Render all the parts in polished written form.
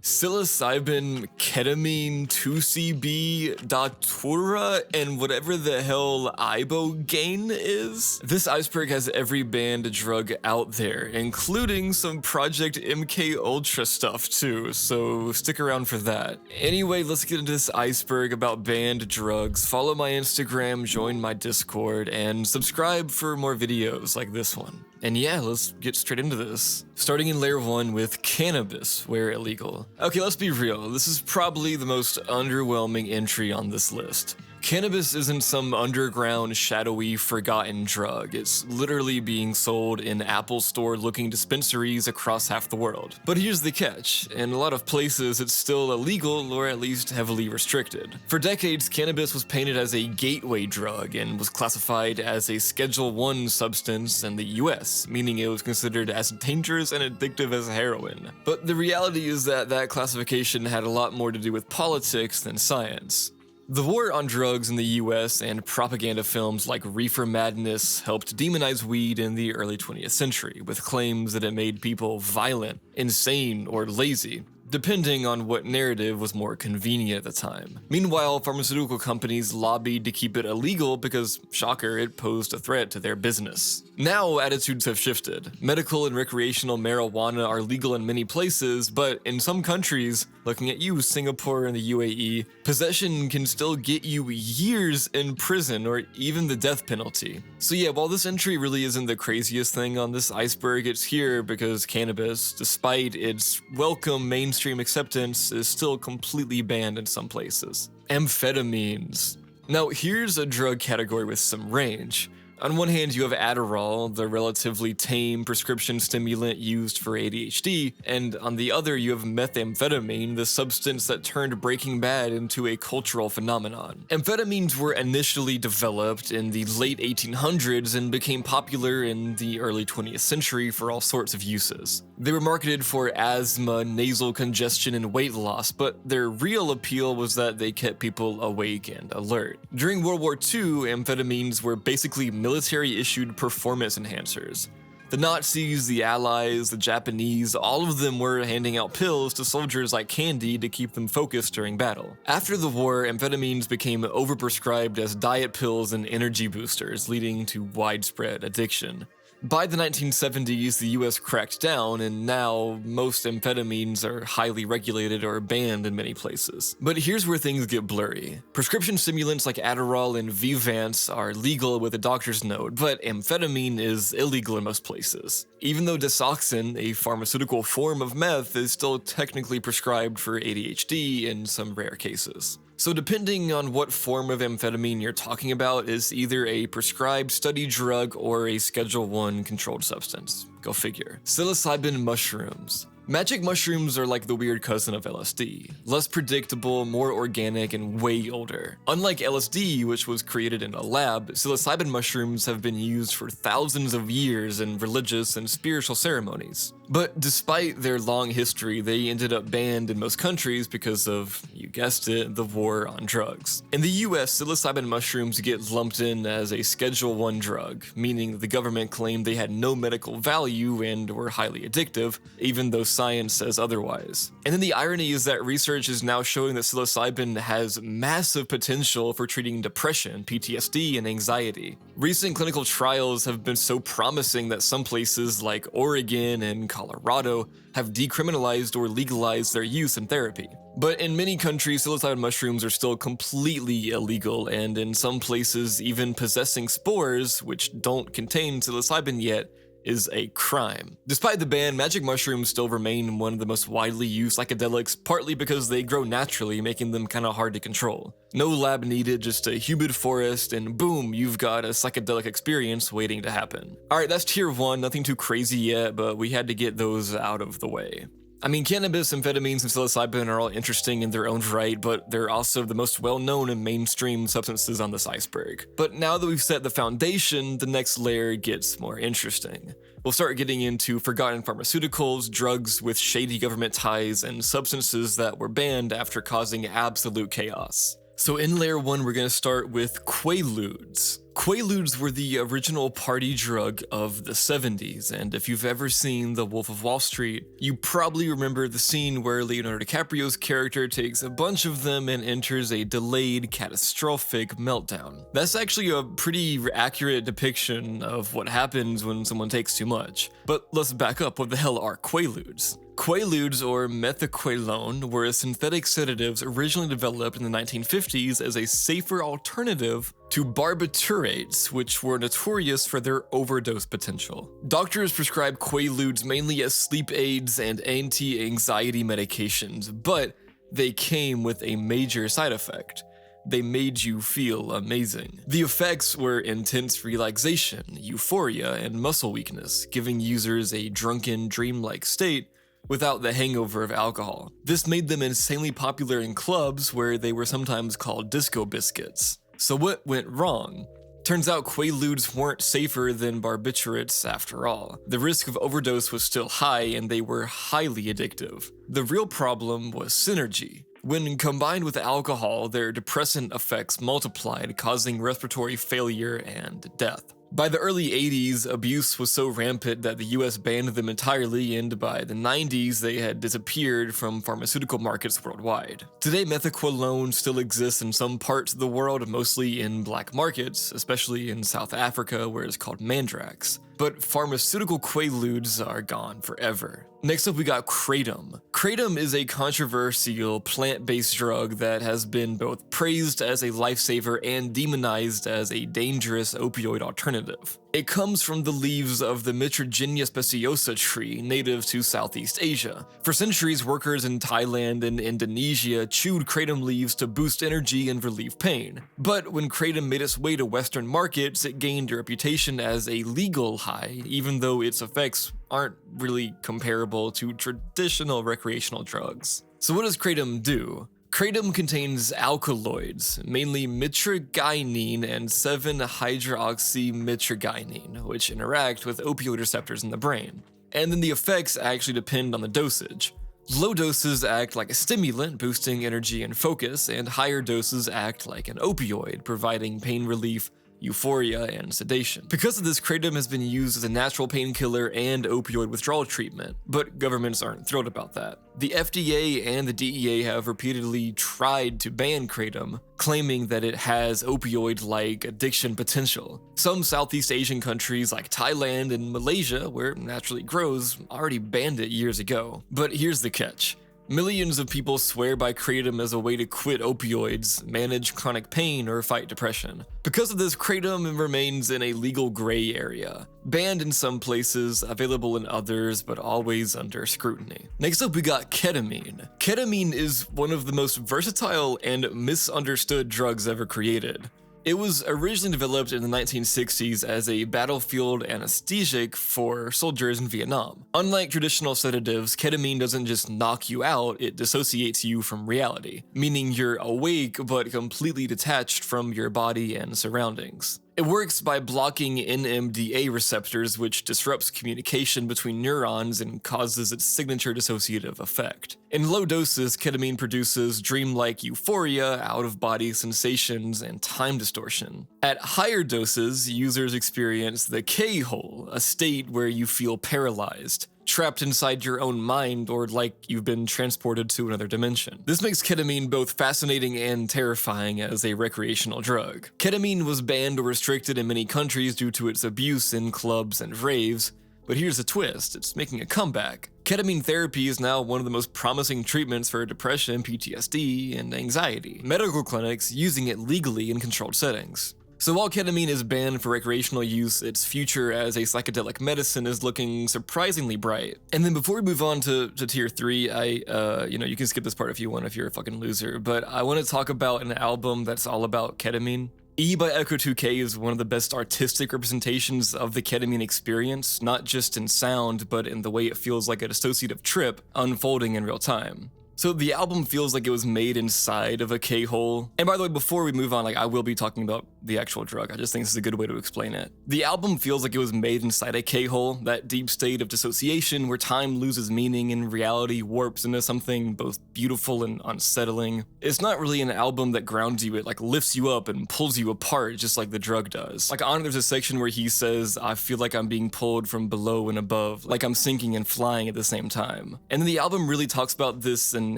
psilocybin, ketamine, 2CB, datura, and whatever the hell ibogaine is. This iceberg has every banned drug out there, including some Project MKUltra stuff too, so stick around for that. Anyway, let's get into this iceberg about banned drugs. Follow my Instagram, join my Discord, and subscribe for more videos like this one. And yeah, let's get straight into this. Starting in layer 1 with cannabis, where illegal. Okay, let's be real, this is probably the most underwhelming entry on this list. Cannabis isn't some underground, shadowy, forgotten drug. It's literally being sold in Apple Store-looking dispensaries across half the world. But here's the catch. In a lot of places, it's still illegal or at least heavily restricted. For decades, cannabis was painted as a gateway drug and was classified as a Schedule I substance in the US, meaning it was considered as dangerous and addictive as heroin. But the reality is that that classification had a lot more to do with politics than science. The war on drugs in the US and propaganda films like Reefer Madness helped demonize weed in the early 20th century, with claims that it made people violent, insane, or lazy, depending on what narrative was more convenient at the time. Meanwhile, pharmaceutical companies lobbied to keep it illegal because, shocker, it posed a threat to their business. Now, attitudes have shifted. Medical and recreational marijuana are legal in many places, but in some countries, looking at you, Singapore and the UAE, possession can still get you years in prison or even the death penalty. So yeah, while this entry really isn't the craziest thing on this iceberg, it's here because cannabis, despite its welcome mainstream acceptance, is still completely banned in some places. Amphetamines. Now here's a drug category with some range. On one hand, you have Adderall, the relatively tame prescription stimulant used for ADHD, and on the other, you have methamphetamine, the substance that turned Breaking Bad into a cultural phenomenon. Amphetamines were initially developed in the late 1800s and became popular in the early 20th century for all sorts of uses. They were marketed for asthma, nasal congestion, and weight loss, but their real appeal was that they kept people awake and alert. During World War II, amphetamines were basically military-issued performance enhancers. The Nazis, the Allies, the Japanese, all of them were handing out pills to soldiers like candy to keep them focused during battle. After the war, amphetamines became overprescribed as diet pills and energy boosters, leading to widespread addiction. By the 1970s, the US cracked down, and now most amphetamines are highly regulated or banned in many places. But here's where things get blurry. Prescription stimulants like Adderall and Vyvanse are legal with a doctor's note, but amphetamine is illegal in most places. Even though Desoxyn, a pharmaceutical form of meth, is still technically prescribed for ADHD in some rare cases. So depending on what form of amphetamine you're talking about is either a prescribed study drug or a Schedule I controlled substance. Go figure. Psilocybin mushrooms. Magic mushrooms are like the weird cousin of LSD, less predictable, more organic, and way older. Unlike LSD, which was created in a lab, psilocybin mushrooms have been used for thousands of years in religious and spiritual ceremonies. But despite their long history, they ended up banned in most countries because of, you guessed it, the war on drugs. In the US, psilocybin mushrooms get lumped in as a Schedule I drug, meaning that the government claimed they had no medical value and were highly addictive, even though science says otherwise. And then the irony is that research is now showing that psilocybin has massive potential for treating depression, PTSD, and anxiety. Recent clinical trials have been so promising that some places like Oregon and Colorado have decriminalized or legalized their use in therapy. But in many countries, psilocybin mushrooms are still completely illegal, and in some places, even possessing spores, which don't contain psilocybin yet, is a crime. Despite the ban, magic mushrooms still remain one of the most widely used psychedelics, partly because they grow naturally, making them kinda hard to control. No lab needed, just a humid forest, and boom, you've got a psychedelic experience waiting to happen. Alright, that's tier 1, nothing too crazy yet, but we had to get those out of the way. I mean, cannabis, amphetamines, and psilocybin are all interesting in their own right, but they're also the most well-known and mainstream substances on this iceberg. But now that we've set the foundation, the next layer gets more interesting. We'll start getting into forgotten pharmaceuticals, drugs with shady government ties, and substances that were banned after causing absolute chaos. So in layer 1, we're going to start with quaaludes. Quaaludes were the original party drug of the 70s, and if you've ever seen The Wolf of Wall Street, you probably remember the scene where Leonardo DiCaprio's character takes a bunch of them and enters a delayed, catastrophic meltdown. That's actually a pretty accurate depiction of what happens when someone takes too much. But let's back up, what the hell are Quaaludes? Quaaludes, or methaqualone, were synthetic sedatives originally developed in the 1950s as a safer alternative to barbiturates, which were notorious for their overdose potential. Doctors prescribed Quaaludes mainly as sleep aids and anti-anxiety medications, but they came with a major side effect. They made you feel amazing. The effects were intense relaxation, euphoria, and muscle weakness, giving users a drunken, dreamlike state without the hangover of alcohol. This made them insanely popular in clubs where they were sometimes called disco biscuits. So what went wrong? Turns out Quaaludes weren't safer than barbiturates after all. The risk of overdose was still high and they were highly addictive. The real problem was synergy. When combined with alcohol, their depressant effects multiplied, causing respiratory failure and death. By the early 80s, abuse was so rampant that the US banned them entirely, and by the 90s, they had disappeared from pharmaceutical markets worldwide. Today, methaqualone still exists in some parts of the world, mostly in black markets, especially in South Africa, where it's called mandrax. But pharmaceutical Quaaludes are gone forever. Next up, we got Kratom. Kratom is a controversial plant-based drug that has been both praised as a lifesaver and demonized as a dangerous opioid alternative. It comes from the leaves of the Mitragynea speciosa tree, native to Southeast Asia. For centuries, workers in Thailand and Indonesia chewed kratom leaves to boost energy and relieve pain. But when kratom made its way to Western markets, it gained a reputation as a legal high, even though its effects aren't really comparable to traditional recreational drugs. So what does kratom do? Kratom contains alkaloids, mainly mitragynine and 7-hydroxymitragynine, which interact with opioid receptors in the brain. And then the effects actually depend on the dosage. Low doses act like a stimulant, boosting energy and focus, and higher doses act like an opioid, providing pain relief, euphoria, and sedation. Because of this, kratom has been used as a natural painkiller and opioid withdrawal treatment, but governments aren't thrilled about that. The FDA and the DEA have repeatedly tried to ban kratom, claiming that it has opioid-like addiction potential. Some Southeast Asian countries like Thailand and Malaysia, where it naturally grows, already banned it years ago. But here's the catch. Millions of people swear by kratom as a way to quit opioids, manage chronic pain, or fight depression. Because of this, kratom remains in a legal gray area. Banned in some places, available in others, but always under scrutiny. Next up, we got ketamine. Ketamine is one of the most versatile and misunderstood drugs ever created. It was originally developed in the 1960s as a battlefield anesthetic for soldiers in Vietnam. Unlike traditional sedatives, ketamine doesn't just knock you out, it dissociates you from reality, meaning you're awake but completely detached from your body and surroundings. It works by blocking NMDA receptors, which disrupts communication between neurons and causes its signature dissociative effect. In low doses, ketamine produces dreamlike euphoria, out-of-body sensations, and time distortion. At higher doses, users experience the K-hole, a state where you feel paralyzed, trapped inside your own mind, or like you've been transported to another dimension. This makes ketamine both fascinating and terrifying as a recreational drug. Ketamine was banned or restricted in many countries due to its abuse in clubs and raves, but here's the twist, it's making a comeback. Ketamine therapy is now one of the most promising treatments for depression, PTSD, and anxiety. Medical clinics using it legally in controlled settings. So while ketamine is banned for recreational use, its future as a psychedelic medicine is looking surprisingly bright. And then before we move on to tier 3, you can skip this part if you want if you're a fucking loser, but I want to talk about an album that's all about ketamine. E by Echo 2K is one of the best artistic representations of the ketamine experience, not just in sound, but in the way it feels like a dissociative trip unfolding in real time. So the album feels like it was made inside of a K-hole. And by the way, before we move on, I will be talking about the actual drug. I just think this is a good way to explain it. The album feels like it was made inside a K-hole, that deep state of dissociation where time loses meaning and reality warps into something both beautiful and unsettling. It's not really an album that grounds you, it like lifts you up and pulls you apart just like the drug does. Like on there's a section where he says, I feel like I'm being pulled from below and above, like I'm sinking and flying at the same time. And then the album really talks about this and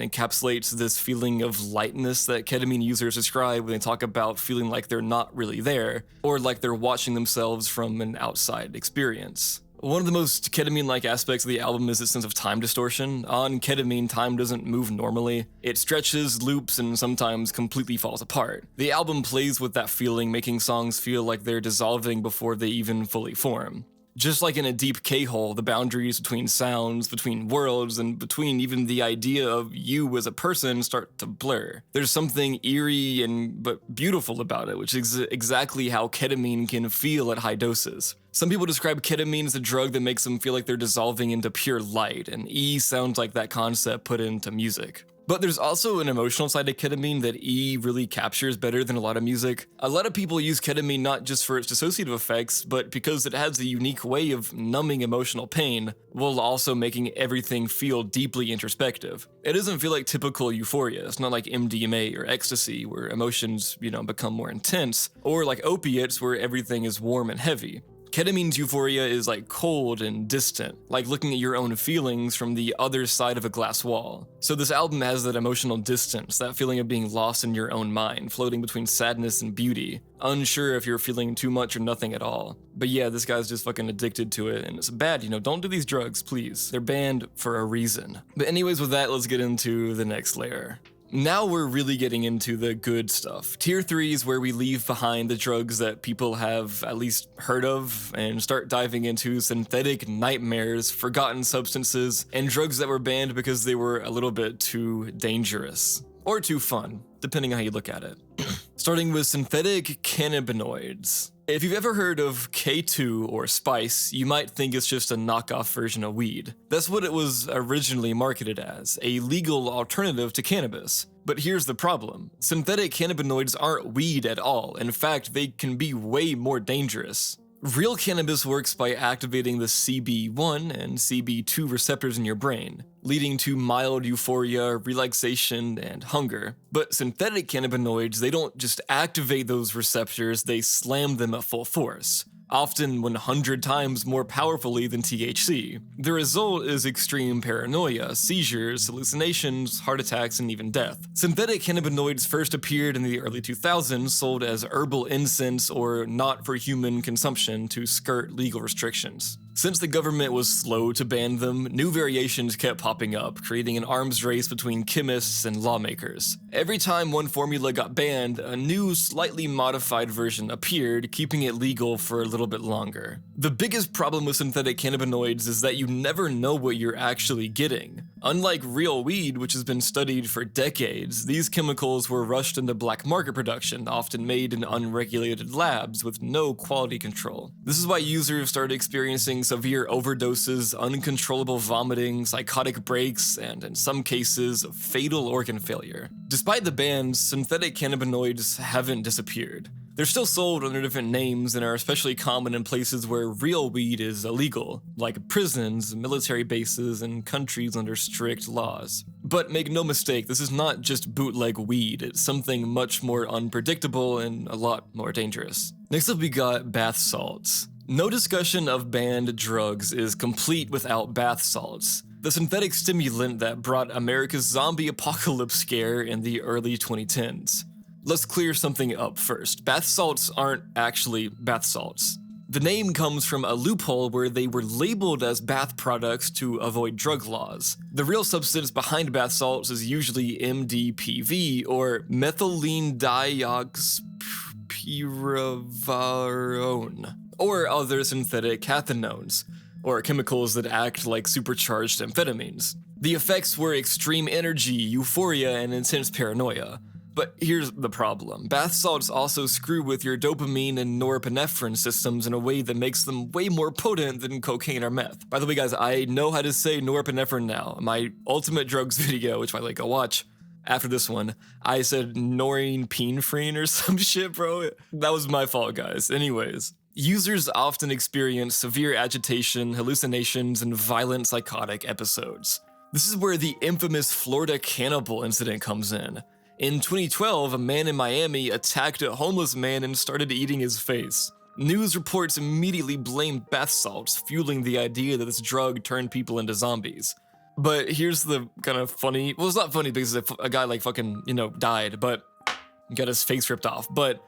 encapsulates this feeling of lightness that ketamine users describe when they talk about feeling like they're not really there, or like they're watching themselves from an outside experience. One of the most ketamine-like aspects of the album is its sense of time distortion. On ketamine, time doesn't move normally. It stretches, loops, and sometimes completely falls apart. The album plays with that feeling, making songs feel like they're dissolving before they even fully form. Just like in a deep K-hole, the boundaries between sounds, between worlds, and between even the idea of you as a person start to blur. There's something eerie but beautiful about it, which is exactly how ketamine can feel at high doses. Some people describe ketamine as a drug that makes them feel like they're dissolving into pure light, and E sounds like that concept put into music. But there's also an emotional side to ketamine that E really captures better than a lot of music. A lot of people use ketamine not just for its dissociative effects, but because it has a unique way of numbing emotional pain, while also making everything feel deeply introspective. It doesn't feel like typical euphoria. It's not like MDMA or ecstasy, where emotions, become more intense, or like opiates, where everything is warm and heavy. Ketamine's euphoria is like cold and distant, like looking at your own feelings from the other side of a glass wall. So this album has that emotional distance, that feeling of being lost in your own mind, floating between sadness and beauty, unsure if you're feeling too much or nothing at all. But yeah, this guy's just fucking addicted to it, and it's bad, don't do these drugs, please. They're banned for a reason. But anyways, with that, let's get into the next layer. Now we're really getting into the good stuff. Tier 3 is where we leave behind the drugs that people have at least heard of and start diving into synthetic nightmares, forgotten substances, and drugs that were banned because they were a little bit too dangerous. Or too fun, depending on how you look at it. Starting with synthetic cannabinoids. If you've ever heard of K2 or Spice, you might think it's just a knockoff version of weed. That's what it was originally marketed as, a legal alternative to cannabis. But here's the problem. Synthetic cannabinoids aren't weed at all. In fact, they can be way more dangerous. Real cannabis works by activating the CB1 and CB2 receptors in your brain, leading to mild euphoria, relaxation, and hunger. But synthetic cannabinoids, they don't just activate those receptors, they slam them at full force, often 100 times more powerfully than THC. The result is extreme paranoia, seizures, hallucinations, heart attacks, and even death. Synthetic cannabinoids first appeared in the early 2000s, sold as herbal incense or not for human consumption to skirt legal restrictions. Since the government was slow to ban them, new variations kept popping up, creating an arms race between chemists and lawmakers. Every time one formula got banned, a new, slightly modified version appeared, keeping it legal for a little bit longer. The biggest problem with synthetic cannabinoids is that you never know what you're actually getting. Unlike real weed, which has been studied for decades, these chemicals were rushed into black market production, often made in unregulated labs with no quality control. This is why users started experiencing severe overdoses, uncontrollable vomiting, psychotic breaks, and in some cases, fatal organ failure. Despite the bans, synthetic cannabinoids haven't disappeared. They're still sold under different names and are especially common in places where real weed is illegal, like prisons, military bases, and countries under strict laws. But make no mistake, this is not just bootleg weed, it's something much more unpredictable and a lot more dangerous. Next up we got bath salts. No discussion of banned drugs is complete without bath salts, the synthetic stimulant that brought America's zombie apocalypse scare in the early 2010s. Let's clear something up first. Bath salts aren't actually bath salts. The name comes from a loophole where they were labeled as bath products to avoid drug laws. The real substance behind bath salts is usually MDPV, or methylene dioxypyrovarone, or other synthetic cathinones, or chemicals that act like supercharged amphetamines. The effects were extreme energy, euphoria, and intense paranoia. But here's the problem. Bath salts also screw with your dopamine and norepinephrine systems in a way that makes them way more potent than cocaine or meth. By the way, guys, I know how to say norepinephrine now. My Ultimate Drugs video, which I go watch, after this one, I said norepinephrine or some shit, bro. That was my fault, guys. Anyways. Users often experience severe agitation, hallucinations, and violent psychotic episodes. This is where the infamous Florida cannibal incident comes in. In 2012, a man in Miami attacked a homeless man and started eating his face. News reports immediately blamed bath salts, fueling the idea that this drug turned people into zombies. But here's the kind of funny, well, it's not funny because a guy like fucking, died, but got his face ripped off. But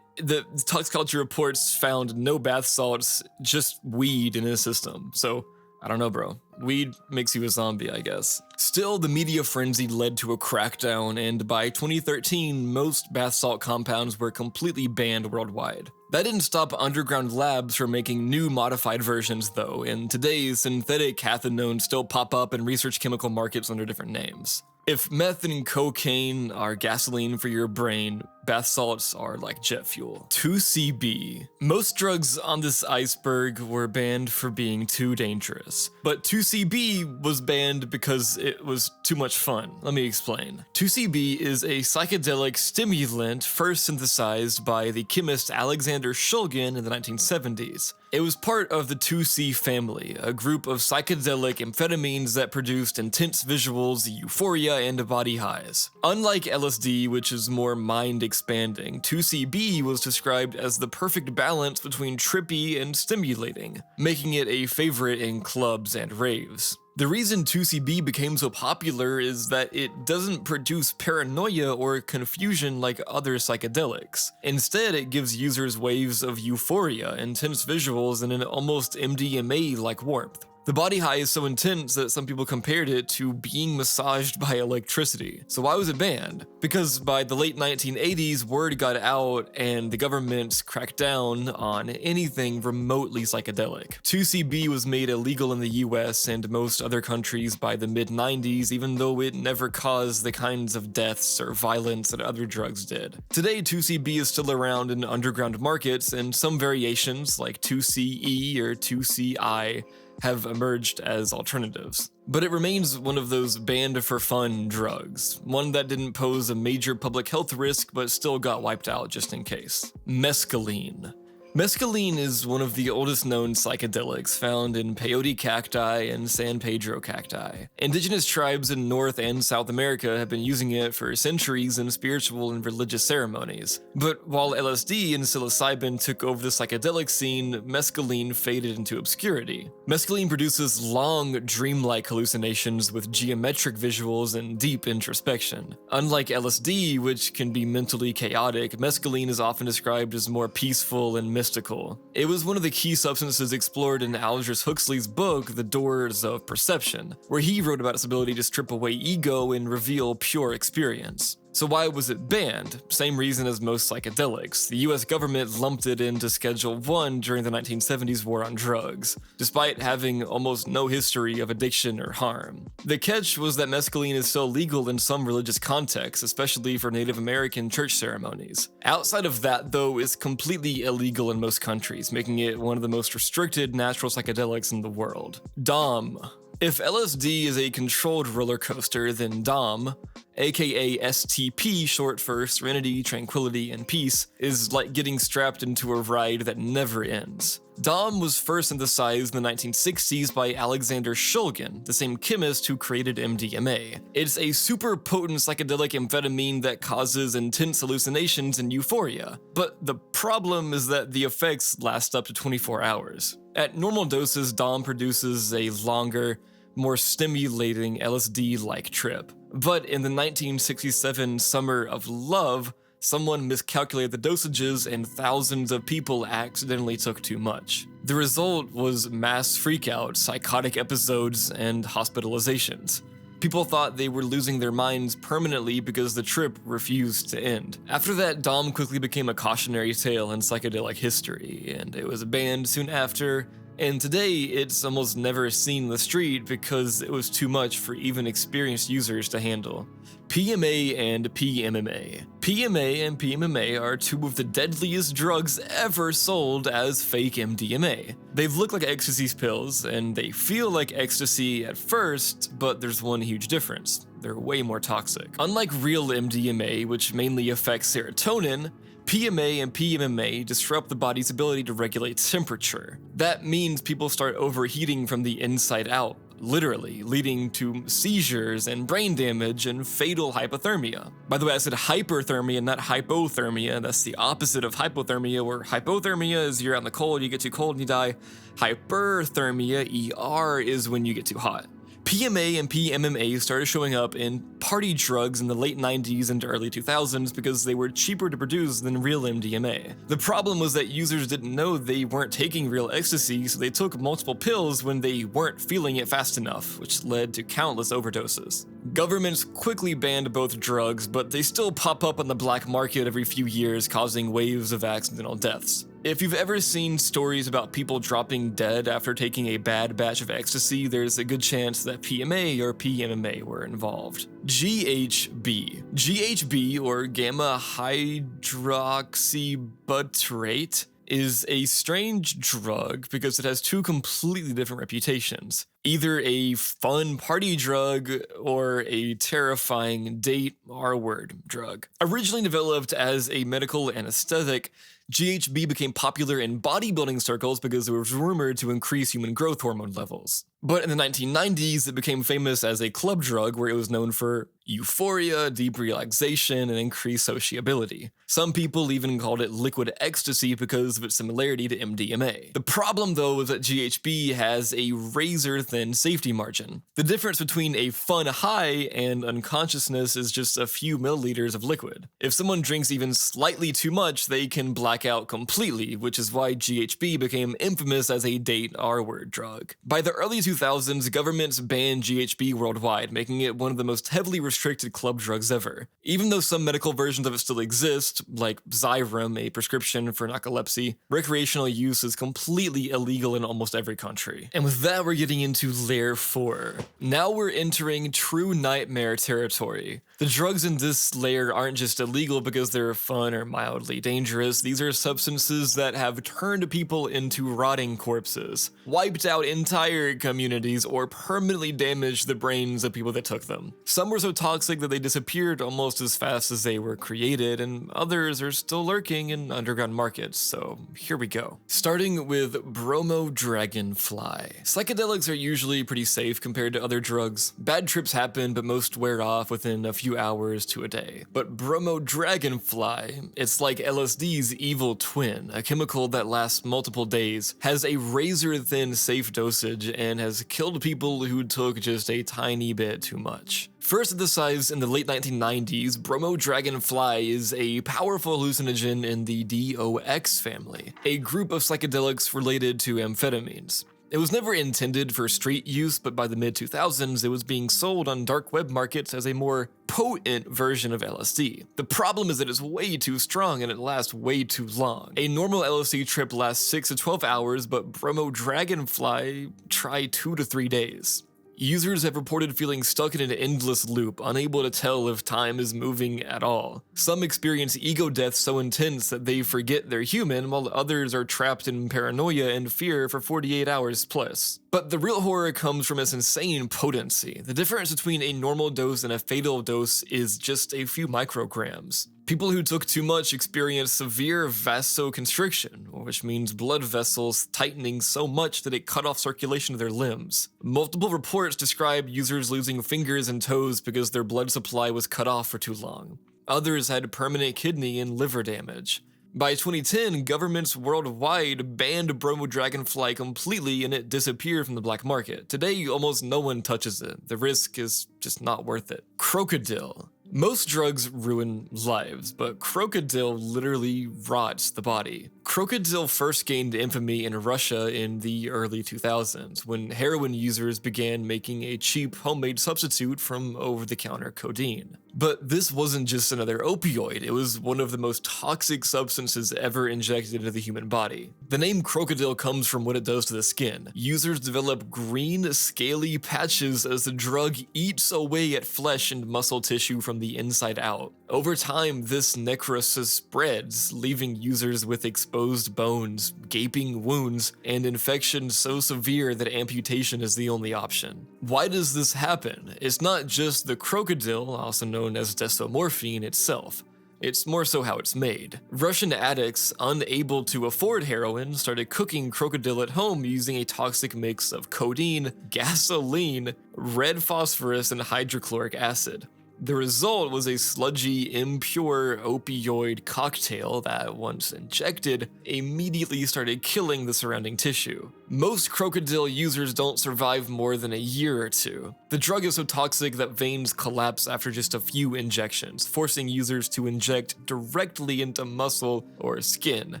the toxicology reports found no bath salts, just weed in his system. So, I don't know, bro. Weed makes you a zombie, I guess. Still, the media frenzy led to a crackdown, and by 2013, most bath salt compounds were completely banned worldwide. That didn't stop underground labs from making new modified versions, though, and today, synthetic cathinones still pop up in research chemical markets under different names. If meth and cocaine are gasoline for your brain, bath salts are like jet fuel. 2CB. Most drugs on this iceberg were banned for being too dangerous, but 2CB was banned because it was too much fun. Let me explain. 2CB is a psychedelic stimulant first synthesized by the chemist Alexander Shulgin in the 1970s. It was part of the 2C family, a group of psychedelic amphetamines that produced intense visuals, euphoria, and body highs. Unlike LSD, which is more mind-expanding, 2CB was described as the perfect balance between trippy and stimulating, making it a favorite in clubs and raves. The reason 2CB became so popular is that it doesn't produce paranoia or confusion like other psychedelics. Instead, it gives users waves of euphoria, intense visuals, and an almost MDMA-like warmth. The body high is so intense that some people compared it to being massaged by electricity. So why was it banned? Because by the late 1980s, word got out and the government cracked down on anything remotely psychedelic. 2CB was made illegal in the US and most other countries by the mid-90s, even though it never caused the kinds of deaths or violence that other drugs did. Today, 2CB is still around in underground markets, and some variations like 2CE or 2CI have emerged as alternatives. But it remains one of those banned for fun drugs, one that didn't pose a major public health risk but still got wiped out just in case. Mescaline. Mescaline is one of the oldest known psychedelics found in peyote cacti and San Pedro cacti. Indigenous tribes in North and South America have been using it for centuries in spiritual and religious ceremonies. But while LSD and psilocybin took over the psychedelic scene, mescaline faded into obscurity. Mescaline produces long, dreamlike hallucinations with geometric visuals and deep introspection. Unlike LSD, which can be mentally chaotic, mescaline is often described as more peaceful and mystical. It was one of the key substances explored in Aldous Huxley's book, The Doors of Perception, where he wrote about its ability to strip away ego and reveal pure experience. So why was it banned? Same reason as most psychedelics. The US government lumped it into Schedule 1 during the 1970s war on drugs, despite having almost no history of addiction or harm. The catch was that mescaline is still legal in some religious contexts, especially for Native American church ceremonies. Outside of that, though, it's completely illegal in most countries, making it one of the most restricted natural psychedelics in the world. DOM. If LSD is a controlled roller coaster, then DOM, aka STP, short for Serenity, Tranquility, and Peace, is like getting strapped into a ride that never ends. DOM was first synthesized in the 1960s by Alexander Shulgin, the same chemist who created MDMA. It's a super potent psychedelic amphetamine that causes intense hallucinations and euphoria. But the problem is that the effects last up to 24 hours. At normal doses, DOM produces a longer, more stimulating LSD-like trip. But in the 1967 Summer of Love, someone miscalculated the dosages and thousands of people accidentally took too much. The result was mass freakouts, psychotic episodes, and hospitalizations. People thought they were losing their minds permanently because the trip refused to end. After that, DOM quickly became a cautionary tale in psychedelic history, and it was banned soon after. And today, it's almost never seen in the street because it was too much for even experienced users to handle. PMA and PMMA. PMA and PMMA are two of the deadliest drugs ever sold as fake MDMA. They look like ecstasy pills, and they feel like ecstasy at first, but there's one huge difference. they're way more toxic. Unlike real MDMA, which mainly affects serotonin, PMA and PMMA disrupt the body's ability to regulate temperature. That means people start overheating from the inside out, literally, leading to seizures and brain damage and fatal hypothermia. By the way, I said hyperthermia, not hypothermia. That's the opposite of hypothermia, where hypothermia is you're out in the cold, you get too cold and you die. Hyperthermia, ER, is when you get too hot. PMA and PMMA started showing up in party drugs in the late 90s and early 2000s because they were cheaper to produce than real MDMA. The problem was that users didn't know they weren't taking real ecstasy, so they took multiple pills when they weren't feeling it fast enough, which led to countless overdoses. Governments quickly banned both drugs, but they still pop up on the black market every few years, causing waves of accidental deaths. If you've ever seen stories about people dropping dead after taking a bad batch of ecstasy, there's a good chance that PMA or PMMA were involved. GHB. GHB, or gamma hydroxybutyrate, is a strange drug because it has two completely different reputations. Either a fun party drug or a terrifying date R-word drug. Originally developed as a medical anesthetic, GHB became popular in bodybuilding circles because it was rumored to increase human growth hormone levels. But in the 1990s, it became famous as a club drug where it was known for euphoria, deep relaxation, and increased sociability. Some people even called it liquid ecstasy because of its similarity to MDMA. The problem, though, is that GHB has a razor-thin safety margin. The difference between a fun high and unconsciousness is just a few milliliters of liquid. If someone drinks even slightly too much, they can black out completely, which is why GHB became infamous as a date R-word drug. By the early 2000s, governments banned GHB worldwide, making it one of the most heavily restricted club drugs ever. Even though some medical versions of it still exist, like Xyrem, a prescription for narcolepsy, recreational use is completely illegal in almost every country. And with that, we're getting into Layer 4. Now we're entering true nightmare territory. The drugs in this layer aren't just illegal because they're fun or mildly dangerous, these are substances that have turned people into rotting corpses, wiped out entire communities, or permanently damaged the brains of people that took them. Some were so toxic that they disappeared almost as fast as they were created, and others are still lurking in underground markets, so here we go. Starting with Bromo Dragonfly. Psychedelics are usually pretty safe compared to other drugs. Bad trips happen, but most wear off within a few hours to a day. But Bromo Dragonfly, it's like LSD's evil twin, a chemical that lasts multiple days, has a razor-thin safe dosage, and has killed people who took just a tiny bit too much. First synthesized in the late 1990s, Bromo Dragonfly is a powerful hallucinogen in the DOX family, a group of psychedelics related to amphetamines. It was never intended for street use, but by the mid-2000s, it was being sold on dark web markets as a more potent version of LSD. The problem is that it's way too strong and it lasts way too long. A normal LSD trip lasts 6 to 12 hours, but Bromo Dragonfly try 2 to 3 days. Users have reported feeling stuck in an endless loop, unable to tell if time is moving at all. Some experience ego death so intense that they forget they're human, while others are trapped in paranoia and fear for 48 hours plus. But the real horror comes from its insane potency. The difference between a normal dose and a fatal dose is just a few micrograms. People who took too much experienced severe vasoconstriction, which means blood vessels tightening so much that it cut off circulation to their limbs. Multiple reports describe users losing fingers and toes because their blood supply was cut off for too long. Others had permanent kidney and liver damage. By 2010, governments worldwide banned Bromo Dragonfly completely and it disappeared from the black market. Today, almost no one touches it. The risk is just not worth it. Crocodile. Most drugs ruin lives, but crocodile literally rots the body. Crocodile first gained infamy in Russia in the early 2000s, when heroin users began making a cheap homemade substitute from over-the-counter codeine. But this wasn't just another opioid, it was one of the most toxic substances ever injected into the human body. The name crocodile comes from what it does to the skin. Users develop green, scaly patches as the drug eats away at flesh and muscle tissue from the inside out. Over time, this necrosis spreads, leaving users with exposed bones, gaping wounds, and infections so severe that amputation is the only option. Why does this happen? It's not just the crocodile, also known as desomorphine, itself. It's more so how it's made. Russian addicts, unable to afford heroin, started cooking crocodile at home using a toxic mix of codeine, gasoline, red phosphorus, and hydrochloric acid. The result was a sludgy, impure opioid cocktail that, once injected, immediately started killing the surrounding tissue. Most crocodile users don't survive more than a year or two. The drug is so toxic that veins collapse after just a few injections, forcing users to inject directly into muscle or skin,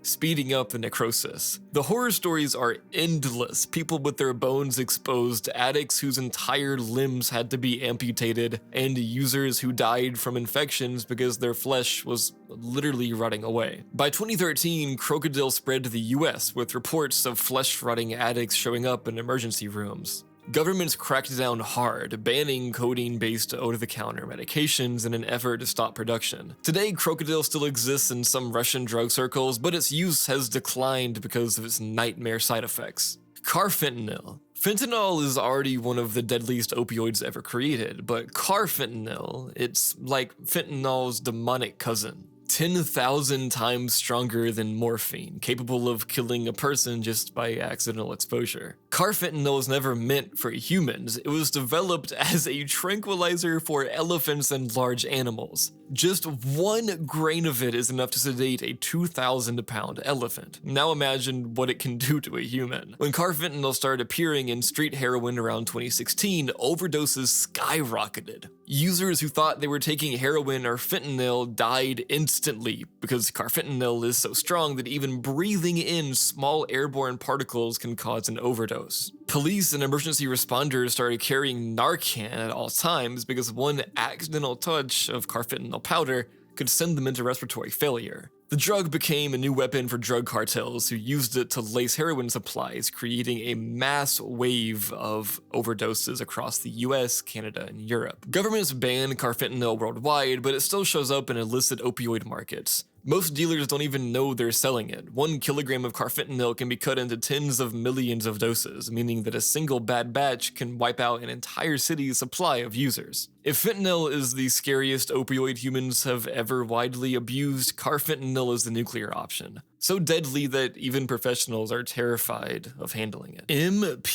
speeding up the necrosis. The horror stories are endless. People with their bones exposed, addicts whose entire limbs had to be amputated, and users who died from infections because their flesh was literally rotting away. By 2013, crocodile spread to the US, with reports of flesh-rotting addicts showing up in emergency rooms. Governments cracked down hard, banning codeine-based over-the-counter medications in an effort to stop production. Today, crocodile still exists in some Russian drug circles, but its use has declined because of its nightmare side effects. Carfentanil. Fentanyl is already one of the deadliest opioids ever created, but carfentanil, it's like fentanyl's demonic cousin. 10,000 times stronger than morphine, capable of killing a person just by accidental exposure. Carfentanil was never meant for humans. It was developed as a tranquilizer for elephants and large animals. Just 1 grain of it is enough to sedate a 2,000-pound elephant. Now imagine what it can do to a human. When carfentanil started appearing in street heroin around 2016, overdoses skyrocketed. Users who thought they were taking heroin or fentanyl died instantly because carfentanil is so strong that even breathing in small airborne particles can cause an overdose. Police and emergency responders started carrying Narcan at all times because one accidental touch of carfentanil powder could send them into respiratory failure. The drug became a new weapon for drug cartels who used it to lace heroin supplies, creating a mass wave of overdoses across the US, Canada, and Europe. Governments banned carfentanil worldwide, but it still shows up in illicit opioid markets. Most dealers don't even know they're selling it. 1 kilogram of carfentanil can be cut into tens of millions of doses, meaning that a single bad batch can wipe out an entire city's supply of users. If fentanyl is the scariest opioid humans have ever widely abused, carfentanil is the nuclear option. So deadly that even professionals are terrified of handling it. MPTP.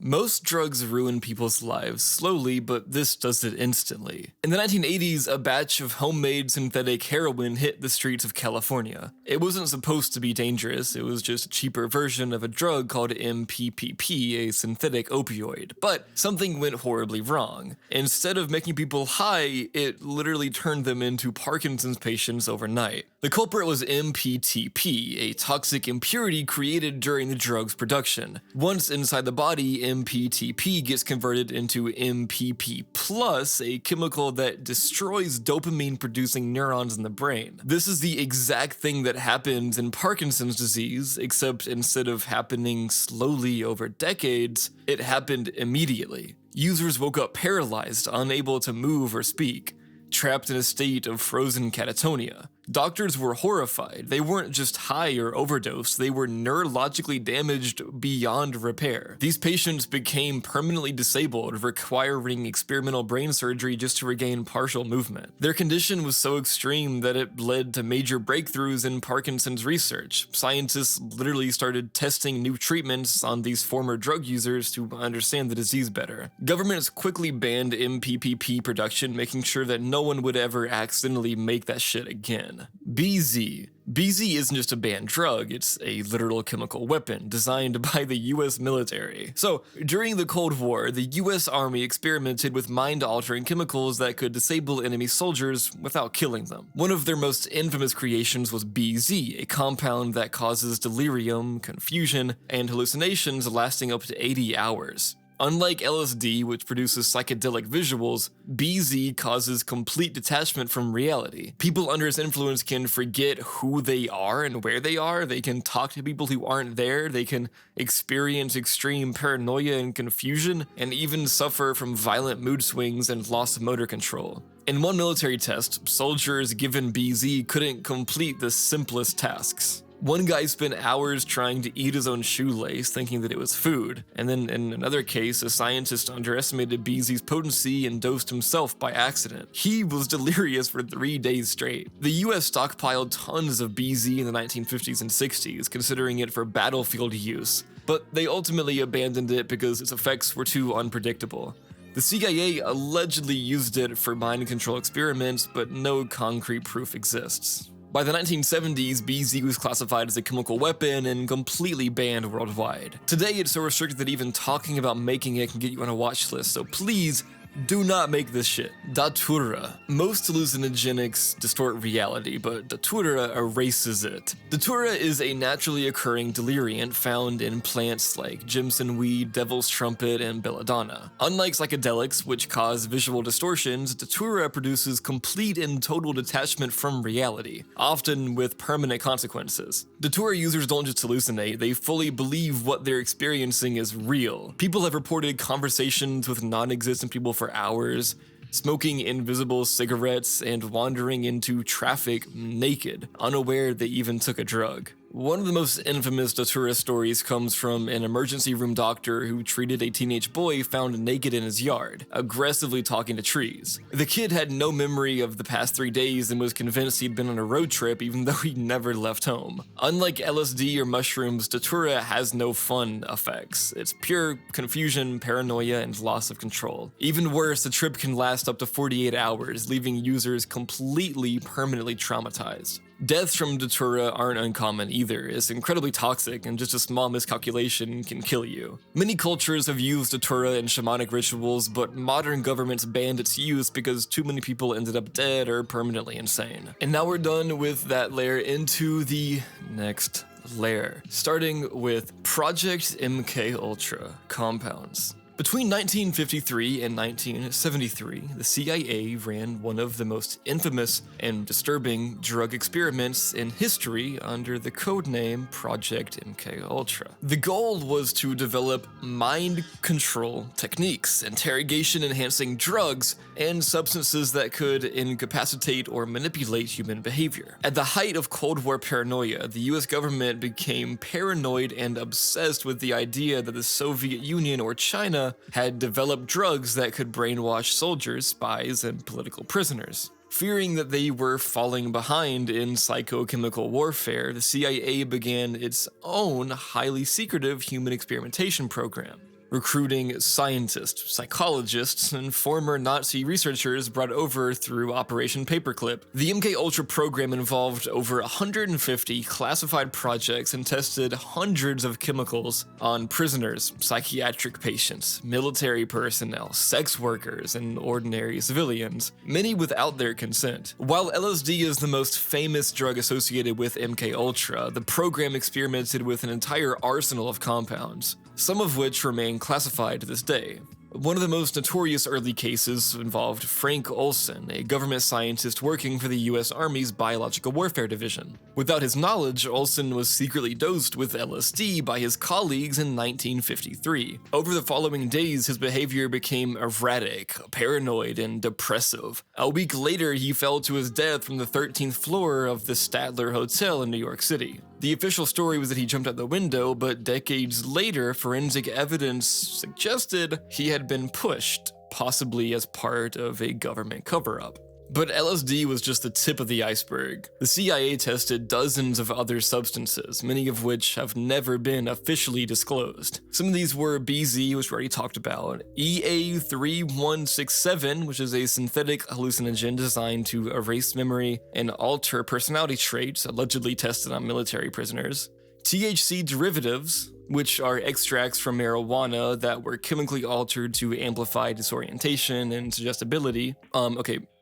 Most drugs ruin people's lives slowly, but this does it instantly. In the 1980s, a batch of homemade synthetic heroin hit the streets of California. It wasn't supposed to be dangerous, it was just a cheaper version of a drug called MPPP, a synthetic opioid. But something went horribly wrong. Instead of making people high, it literally turned them into Parkinson's patients overnight. The culprit was MPTP, a toxic impurity created during the drug's production. Once inside the body, MPTP gets converted into MPP+, a chemical that destroys dopamine-producing neurons in the brain. This is the exact thing that happens in Parkinson's disease, except instead of happening slowly over decades, it happened immediately. Users woke up paralyzed, unable to move or speak, trapped in a state of frozen catatonia. Doctors were horrified. They weren't just high or overdosed, they were neurologically damaged beyond repair. These patients became permanently disabled, requiring experimental brain surgery just to regain partial movement. Their condition was so extreme that it led to major breakthroughs in Parkinson's research. Scientists literally started testing new treatments on these former drug users to understand the disease better. Governments quickly banned MPPP production, making sure that no one would ever accidentally make that shit again. BZ. BZ isn't just a banned drug, it's a literal chemical weapon designed by the US military. So, during the Cold War, the US Army experimented with mind-altering chemicals that could disable enemy soldiers without killing them. One of their most infamous creations was BZ, a compound that causes delirium, confusion, and hallucinations lasting up to 80 hours. Unlike LSD, which produces psychedelic visuals, BZ causes complete detachment from reality. People under its influence can forget who they are and where they are, they can talk to people who aren't there, they can experience extreme paranoia and confusion, and even suffer from violent mood swings and loss of motor control. In one military test, soldiers given BZ couldn't complete the simplest tasks. One guy spent hours trying to eat his own shoelace, thinking that it was food, and then in another case, a scientist underestimated BZ's potency and dosed himself by accident. He was delirious for 3 days straight. The US stockpiled tons of BZ in the 1950s and 60s, considering it for battlefield use, but they ultimately abandoned it because its effects were too unpredictable. The CIA allegedly used it for mind control experiments, but no concrete proof exists. By the 1970s, BZ was classified as a chemical weapon and completely banned worldwide. Today, it's so restricted that even talking about making it can get you on a watch list, so please do not make this shit. Datura. Most hallucinogenics distort reality, but Datura erases it. Datura is a naturally occurring deliriant found in plants like Jimson weed, devil's trumpet, and belladonna. Unlike psychedelics, which cause visual distortions, Datura produces complete and total detachment from reality, often with permanent consequences. Datura users don't just hallucinate, they fully believe what they're experiencing is real. People have reported conversations with non-existent people for hours, smoking invisible cigarettes, and wandering into traffic naked, unaware they even took a drug. One of the most infamous Datura stories comes from an emergency room doctor who treated a teenage boy found naked in his yard, aggressively talking to trees. The kid had no memory of the past 3 days and was convinced he'd been on a road trip even though he never left home. Unlike LSD or mushrooms, Datura has no fun effects. It's pure confusion, paranoia, and loss of control. Even worse, the trip can last up to 48 hours, leaving users completely permanently traumatized. Deaths from Datura aren't uncommon either. It's incredibly toxic, and just a small miscalculation can kill you. Many cultures have used Datura in shamanic rituals, but modern governments banned its use because too many people ended up dead or permanently insane. And now we're done with that layer, into the next layer, starting with Project MKUltra compounds. Between 1953 and 1973, the CIA ran one of the most infamous and disturbing drug experiments in history under the codename Project MKUltra. The goal was to develop mind control techniques, interrogation-enhancing drugs, and substances that could incapacitate or manipulate human behavior. At the height of Cold War paranoia, the US government became paranoid and obsessed with the idea that the Soviet Union or China had developed drugs that could brainwash soldiers, spies, and political prisoners. Fearing that they were falling behind in psychochemical warfare, the CIA began its own highly secretive human experimentation program. Recruiting scientists, psychologists, and former Nazi researchers brought over through Operation Paperclip. The MKUltra program involved over 150 classified projects and tested hundreds of chemicals on prisoners, psychiatric patients, military personnel, sex workers, and ordinary civilians, many without their consent. While LSD is the most famous drug associated with MKUltra, the program experimented with an entire arsenal of compounds, some of which remain classified to this day. One of the most notorious early cases involved Frank Olson, a government scientist working for the US Army's Biological Warfare Division. Without his knowledge, Olson was secretly dosed with LSD by his colleagues in 1953. Over the following days, his behavior became erratic, paranoid, and depressive. A week later, he fell to his death from the 13th floor of the Statler Hotel in New York City. The official story was that he jumped out the window, but decades later, forensic evidence suggested he had been pushed, possibly as part of a government cover-up. But LSD was just the tip of the iceberg. The CIA tested dozens of other substances, many of which have never been officially disclosed. Some of these were BZ, which we already talked about, EA3167, which is a synthetic hallucinogen designed to erase memory and alter personality traits, allegedly tested on military prisoners, THC derivatives, which are extracts from marijuana that were chemically altered to amplify disorientation and suggestibility.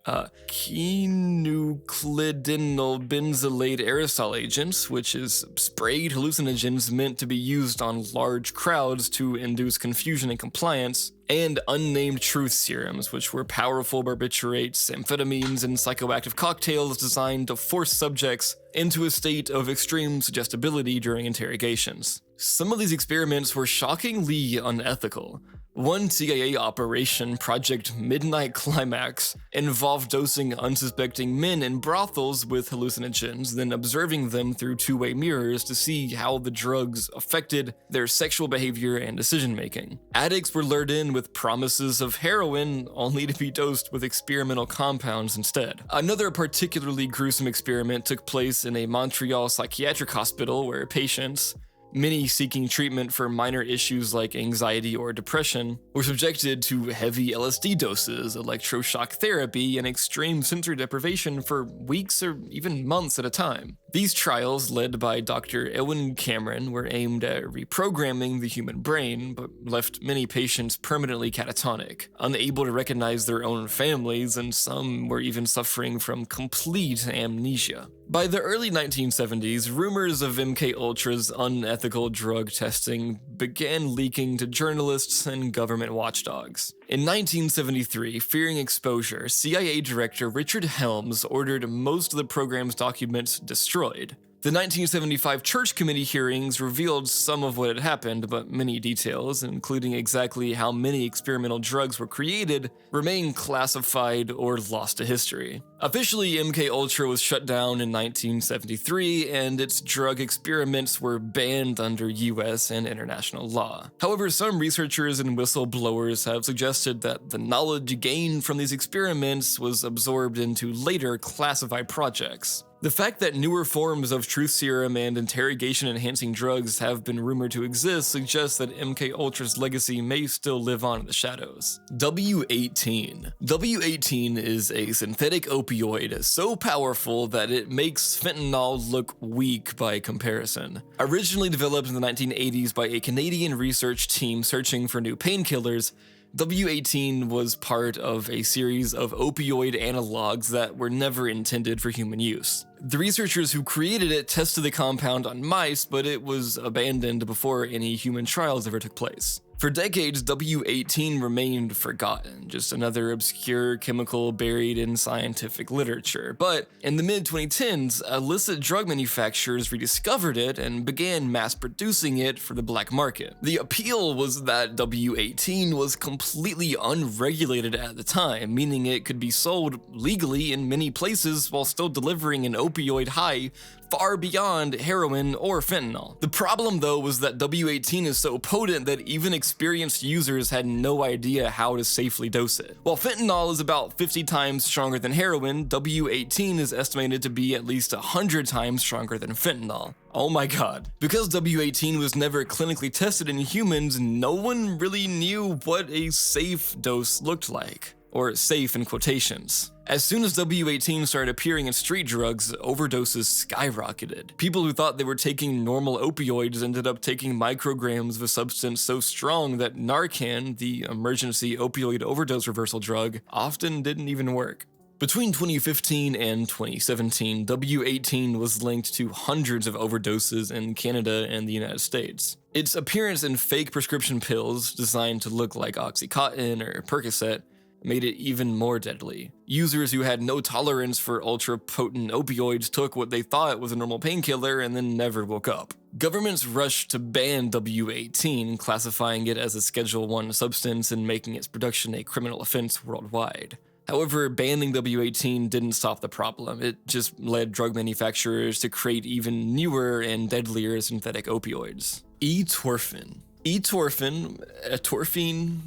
Quinouclidinyl benzylate aerosol agents, which is sprayed hallucinogens meant to be used on large crowds to induce confusion and compliance, and unnamed truth serums, which were powerful barbiturates, amphetamines, and psychoactive cocktails designed to force subjects into a state of extreme suggestibility during interrogations. Some of these experiments were shockingly unethical. One CIA operation, Project Midnight Climax, involved dosing unsuspecting men in brothels with hallucinogens, then observing them through two-way mirrors to see how the drugs affected their sexual behavior and decision-making. Addicts were lured in with promises of heroin, only to be dosed with experimental compounds instead. Another particularly gruesome experiment took place in a Montreal psychiatric hospital where patients, many seeking treatment for minor issues like anxiety or depression, were subjected to heavy LSD doses, electroshock therapy, and extreme sensory deprivation for weeks or even months at a time. These trials, led by Dr. Ewan Cameron, were aimed at reprogramming the human brain, but left many patients permanently catatonic, unable to recognize their own families, and some were even suffering from complete amnesia. By the early 1970s, rumors of MKUltra's unethical drug testing began leaking to journalists and government watchdogs. In 1973, fearing exposure, CIA Director Richard Helms ordered most of the program's documents destroyed. The 1975 Church Committee hearings revealed some of what had happened, but many details, including exactly how many experimental drugs were created, remain classified or lost to history. Officially, MKUltra was shut down in 1973, and its drug experiments were banned under US and international law. However, some researchers and whistleblowers have suggested that the knowledge gained from these experiments was absorbed into later classified projects. The fact that newer forms of truth serum and interrogation-enhancing drugs have been rumored to exist suggests that MKUltra's legacy may still live on in the shadows. W18. W18 is a synthetic opioid so powerful that it makes fentanyl look weak by comparison. Originally developed in the 1980s by a Canadian research team searching for new painkillers, W18 was part of a series of opioid analogs that were never intended for human use. The researchers who created it tested the compound on mice, but it was abandoned before any human trials ever took place. For decades, W18 remained forgotten, just another obscure chemical buried in scientific literature. But in the mid-2010s, illicit drug manufacturers rediscovered it and began mass-producing it for the black market. The appeal was that W18 was completely unregulated at the time, meaning it could be sold legally in many places while still delivering an opioid high far beyond heroin or fentanyl. The problem, though, was that W18 is so potent that even experienced users had no idea how to safely dose it. While fentanyl is about 50 times stronger than heroin, W18 is estimated to be at least 100 times stronger than fentanyl. Oh my god. Because W18 was never clinically tested in humans, no one really knew what a safe dose looked like. Or safe in quotations. As soon as W18 started appearing in street drugs, overdoses skyrocketed. People who thought they were taking normal opioids ended up taking micrograms of a substance so strong that Narcan, the emergency opioid overdose reversal drug, often didn't even work. Between 2015 and 2017, W18 was linked to hundreds of overdoses in Canada and the United States. Its appearance in fake prescription pills designed to look like Oxycontin or Percocet made it even more deadly. Users who had no tolerance for ultra-potent opioids took what they thought was a normal painkiller and then never woke up. Governments rushed to ban W18, classifying it as a Schedule I substance and making its production a criminal offense worldwide. However, banning W18 didn't stop the problem. It just led drug manufacturers to create even newer and deadlier synthetic opioids. Etorphin. Etorphin,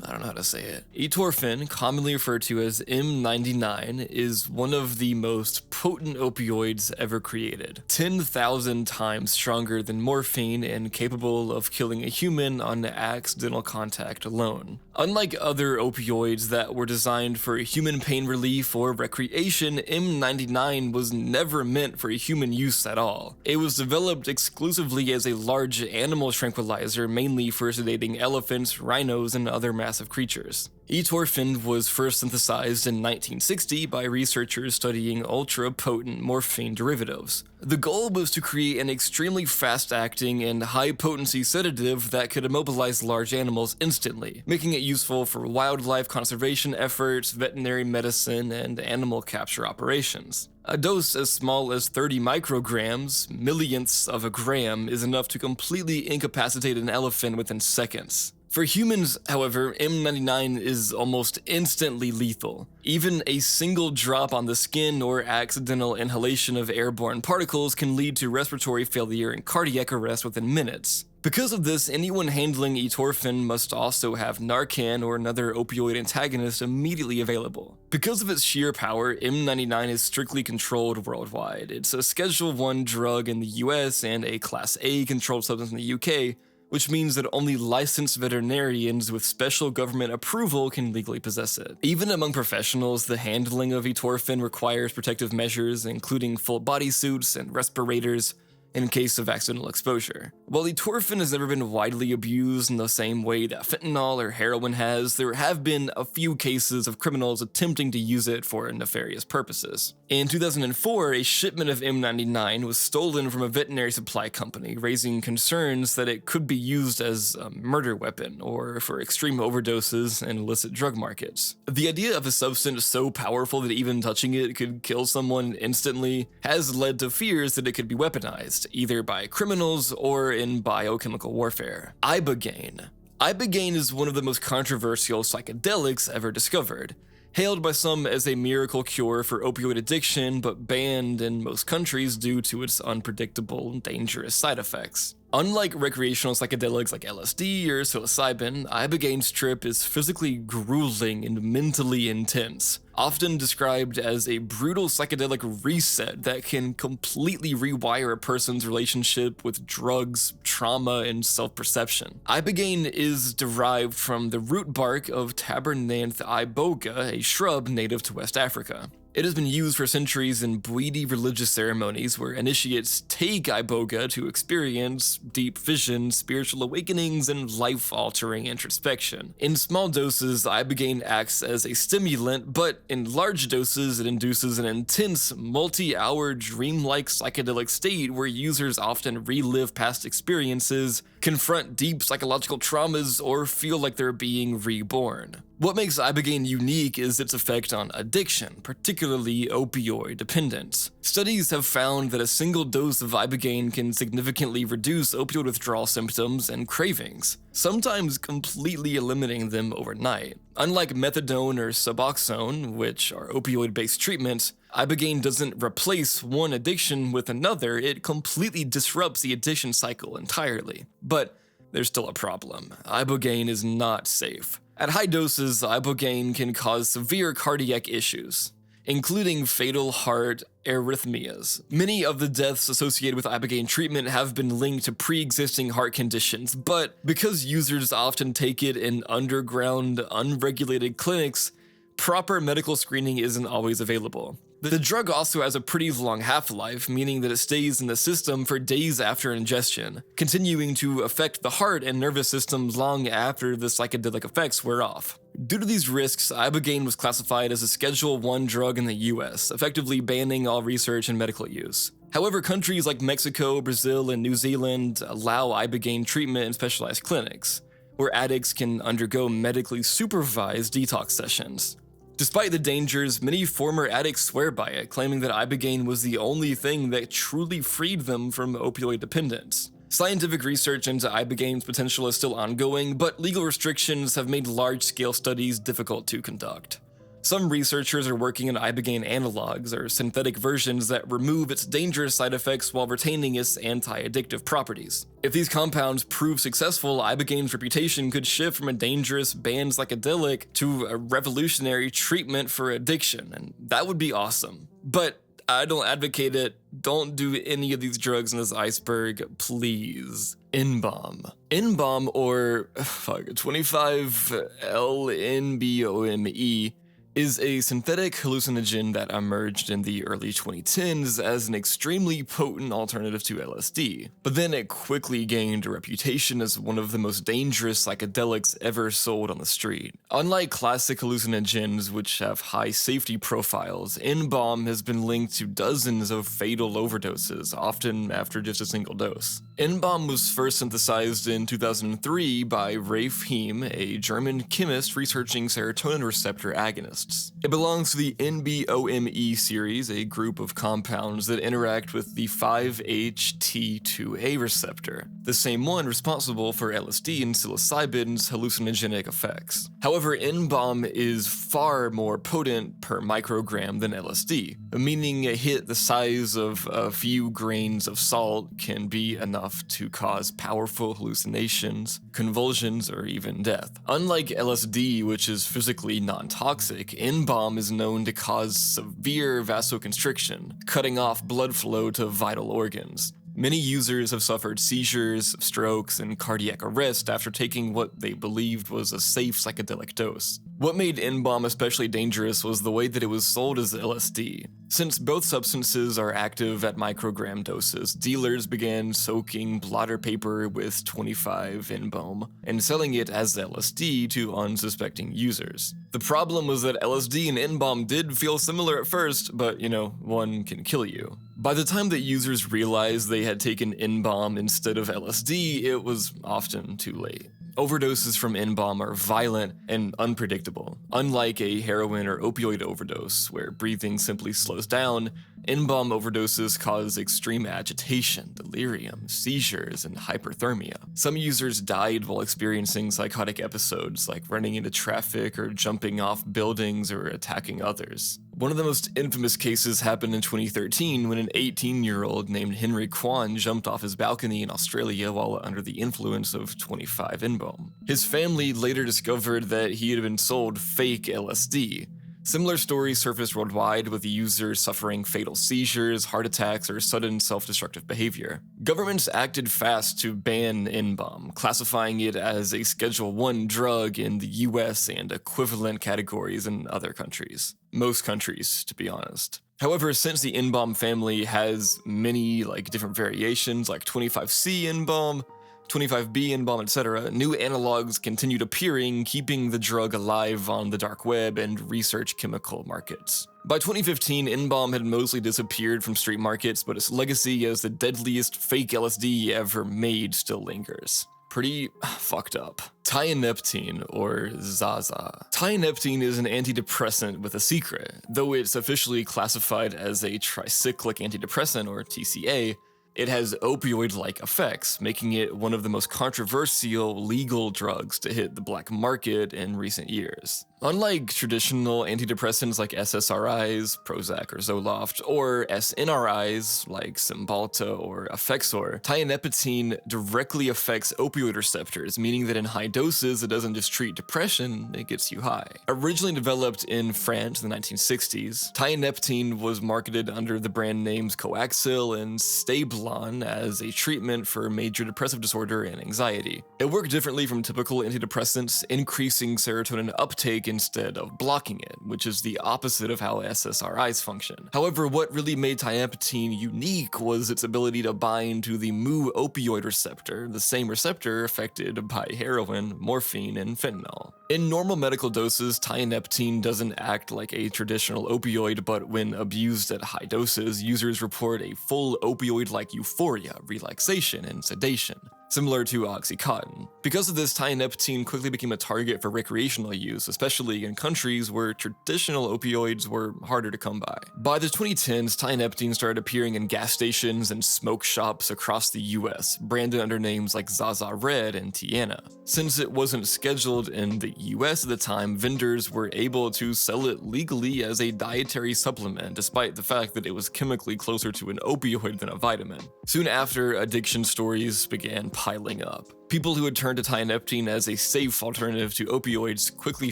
I don't know how to say it. Etorphin, commonly referred to as M99, is one of the most potent opioids ever created. 10,000 times stronger than morphine and capable of killing a human on accidental contact alone. Unlike other opioids that were designed for human pain relief or recreation, M99 was never meant for human use at all. It was developed exclusively as a large animal tranquilizer, mainly for sedating elephants, rhinos, and other massive creatures. Etorphin was first synthesized in 1960 by researchers studying ultra-potent morphine derivatives. The goal was to create an extremely fast-acting and high-potency sedative that could immobilize large animals instantly, making it useful for wildlife conservation efforts, veterinary medicine, and animal capture operations. A dose as small as 30 micrograms, millionths of a gram, is enough to completely incapacitate an elephant within seconds. For humans, however, M99 is almost instantly lethal. Even a single drop on the skin or accidental inhalation of airborne particles can lead to respiratory failure and cardiac arrest within minutes. Because of this, anyone handling Etorphin must also have Narcan or another opioid antagonist immediately available. Because of its sheer power, M99 is strictly controlled worldwide. It's a Schedule I drug in the US and a Class A controlled substance in the UK, which means that only licensed veterinarians with special government approval can legally possess it. Even among professionals, the handling of Etorphin requires protective measures, including full bodysuits and respirators, in case of accidental exposure. While Etorphin has never been widely abused in the same way that fentanyl or heroin has, there have been a few cases of criminals attempting to use it for nefarious purposes. In 2004, a shipment of M99 was stolen from a veterinary supply company, raising concerns that it could be used as a murder weapon or for extreme overdoses and illicit drug markets. The idea of a substance so powerful that even touching it could kill someone instantly has led to fears that it could be weaponized, either by criminals or in biochemical warfare. Ibogaine. Ibogaine is one of the most controversial psychedelics ever discovered. Hailed by some as a miracle cure for opioid addiction, but banned in most countries due to its unpredictable and dangerous side effects. Unlike recreational psychedelics like LSD or psilocybin, Ibogaine's trip is physically grueling and mentally intense, often described as a brutal psychedelic reset that can completely rewire a person's relationship with drugs, trauma, and self-perception. Ibogaine is derived from the root bark of Tabernanthe iboga, a shrub native to West Africa. It has been used for centuries in Bwiti religious ceremonies where initiates take iboga to experience deep vision, spiritual awakenings, and life-altering introspection. In small doses, ibogaine acts as a stimulant, but in large doses it induces an intense, multi-hour dreamlike psychedelic state where users often relive past experiences, confront deep psychological traumas, or feel like they're being reborn. What makes Ibogaine unique is its effect on addiction, particularly opioid dependence. Studies have found that a single dose of Ibogaine can significantly reduce opioid withdrawal symptoms and cravings, sometimes completely eliminating them overnight. Unlike methadone or Suboxone, which are opioid-based treatments, Ibogaine doesn't replace one addiction with another, it completely disrupts the addiction cycle entirely. But there's still a problem. Ibogaine is not safe. At high doses, Ibogaine can cause severe cardiac issues, including fatal heart arrhythmias. Many of the deaths associated with Ibogaine treatment have been linked to pre-existing heart conditions, but because users often take it in underground, unregulated clinics, proper medical screening isn't always available. The drug also has a pretty long half-life, meaning that it stays in the system for days after ingestion, continuing to affect the heart and nervous system long after the psychedelic effects wear off. Due to these risks, Ibogaine was classified as a Schedule I drug in the US, effectively banning all research and medical use. However, countries like Mexico, Brazil, and New Zealand allow Ibogaine treatment in specialized clinics, where addicts can undergo medically supervised detox sessions. Despite the dangers, many former addicts swear by it, claiming that Ibogaine was the only thing that truly freed them from opioid dependence. Scientific research into Ibogaine's potential is still ongoing, but legal restrictions have made large-scale studies difficult to conduct. Some researchers are working on Ibogaine analogs, or synthetic versions that remove its dangerous side effects while retaining its anti-addictive properties. If these compounds prove successful, Ibogaine's reputation could shift from a dangerous, banned psychedelic to a revolutionary treatment for addiction, and that would be awesome. But I don't advocate it. Don't do any of these drugs in this iceberg, please. NBOME. NBOME, or 25-LNBOME, is a synthetic hallucinogen that emerged in the early 2010s as an extremely potent alternative to LSD, but then it quickly gained a reputation as one of the most dangerous psychedelics ever sold on the street. Unlike classic hallucinogens, which have high safety profiles, N-Bomb has been linked to dozens of fatal overdoses, often after just a single dose. N-Bomb was first synthesized in 2003 by Rafe Heim, a German chemist researching serotonin receptor agonists. It belongs to the NBOMe series, a group of compounds that interact with the 5-HT2A receptor, the same one responsible for LSD and psilocybin's hallucinogenic effects. However, N-Bomb is far more potent per microgram than LSD, meaning a hit the size of a few grains of salt can be enough to cause powerful hallucinations, convulsions, or even death. Unlike LSD, which is physically non-toxic, N-Bomb is known to cause severe vasoconstriction, cutting off blood flow to vital organs. Many users have suffered seizures, strokes, and cardiac arrest after taking what they believed was a safe psychedelic dose. What made N-Bomb especially dangerous was the way that it was sold as LSD. Since both substances are active at microgram doses, dealers began soaking blotter paper with 25 N-Bomb and selling it as LSD to unsuspecting users. The problem was that LSD and N-Bomb did feel similar at first, but one can kill you. By the time that users realized they had taken N-Bomb instead of LSD, it was often too late. Overdoses from N-Bomb are violent and unpredictable. Unlike a heroin or opioid overdose, where breathing simply slows down, N-Bomb overdoses cause extreme agitation, delirium, seizures, and hyperthermia. Some users died while experiencing psychotic episodes, like running into traffic or jumping off buildings or attacking others. One of the most infamous cases happened in 2013 when an 18-year-old named Henry Kwan jumped off his balcony in Australia while under the influence of 25 N-Bomb. His family later discovered that he had been sold fake LSD. Similar stories surfaced worldwide, with users suffering fatal seizures, heart attacks, or sudden self-destructive behavior. Governments acted fast to ban N-Bomb, classifying it as a Schedule I drug in the US and equivalent categories in other countries. Most countries, to be honest. However, since the N-Bomb family has many different variations, like 25C N-Bomb, 25B N-Bomb, etc., new analogs continued appearing, keeping the drug alive on the dark web and research chemical markets. By 2015, N-Bomb had mostly disappeared from street markets, but its legacy as the deadliest fake LSD ever made still lingers. Pretty fucked up. Tianeptine, or Zaza. Tianeptine is an antidepressant with a secret. Though it's officially classified as a tricyclic antidepressant, or TCA, it has opioid-like effects, making it one of the most controversial legal drugs to hit the black market in recent years. Unlike traditional antidepressants like SSRIs, Prozac or Zoloft, or SNRIs like Cymbalta or Effexor, tianeptine directly affects opioid receptors, meaning that in high doses it doesn't just treat depression, it gets you high. Originally developed in France in the 1960s, tianeptine was marketed under the brand names Coaxil and Stablon as a treatment for major depressive disorder and anxiety. It worked differently from typical antidepressants, increasing serotonin uptake instead of blocking it, which is the opposite of how SSRIs function. However, what really made tianeptine unique was its ability to bind to the mu opioid receptor, the same receptor affected by heroin, morphine, and fentanyl. In normal medical doses, tianeptine doesn't act like a traditional opioid, but when abused at high doses, users report a full opioid-like euphoria, relaxation, and sedation, similar to Oxycontin. Because of this, tianeptine quickly became a target for recreational use, especially in countries where traditional opioids were harder to come by. By the 2010s, tianeptine started appearing in gas stations and smoke shops across the US, branded under names like Zaza Red and Tiana. Since it wasn't scheduled in the US at the time, vendors were able to sell it legally as a dietary supplement, despite the fact that it was chemically closer to an opioid than a vitamin. Soon after, addiction stories began piling up. People who had turned to tianeptine as a safe alternative to opioids quickly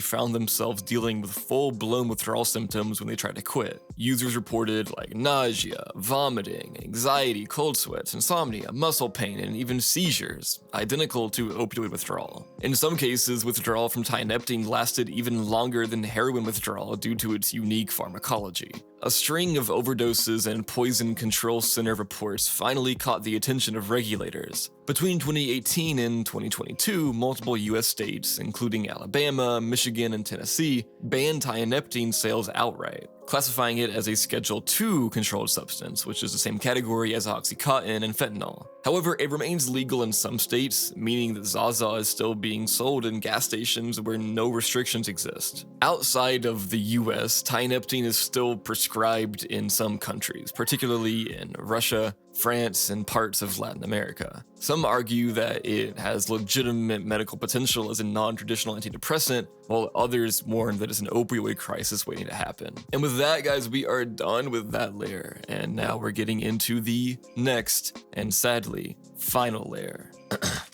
found themselves dealing with full-blown withdrawal symptoms when they tried to quit. Users reported like nausea, vomiting, anxiety, cold sweats, insomnia, muscle pain, and even seizures, identical to opioid withdrawal. In some cases, withdrawal from tianeptine lasted even longer than heroin withdrawal due to its unique pharmacology. A string of overdoses and poison control center reports finally caught the attention of regulators. Between 2018 and 2022, multiple US states, including Alabama, Michigan, and Tennessee, banned tianeptine sales outright, classifying it as a Schedule II controlled substance, which is the same category as Oxycontin and fentanyl. However, it remains legal in some states, meaning that Zaza is still being sold in gas stations where no restrictions exist. Outside of the US, tianeptine is still prescribed in some countries, particularly in Russia, France, and parts of Latin America. Some argue that it has legitimate medical potential as a non-traditional antidepressant, while others warn that it's an opioid crisis waiting to happen. And with that, guys, we are done with that layer, and now we're getting into the next, and sadly, final layer.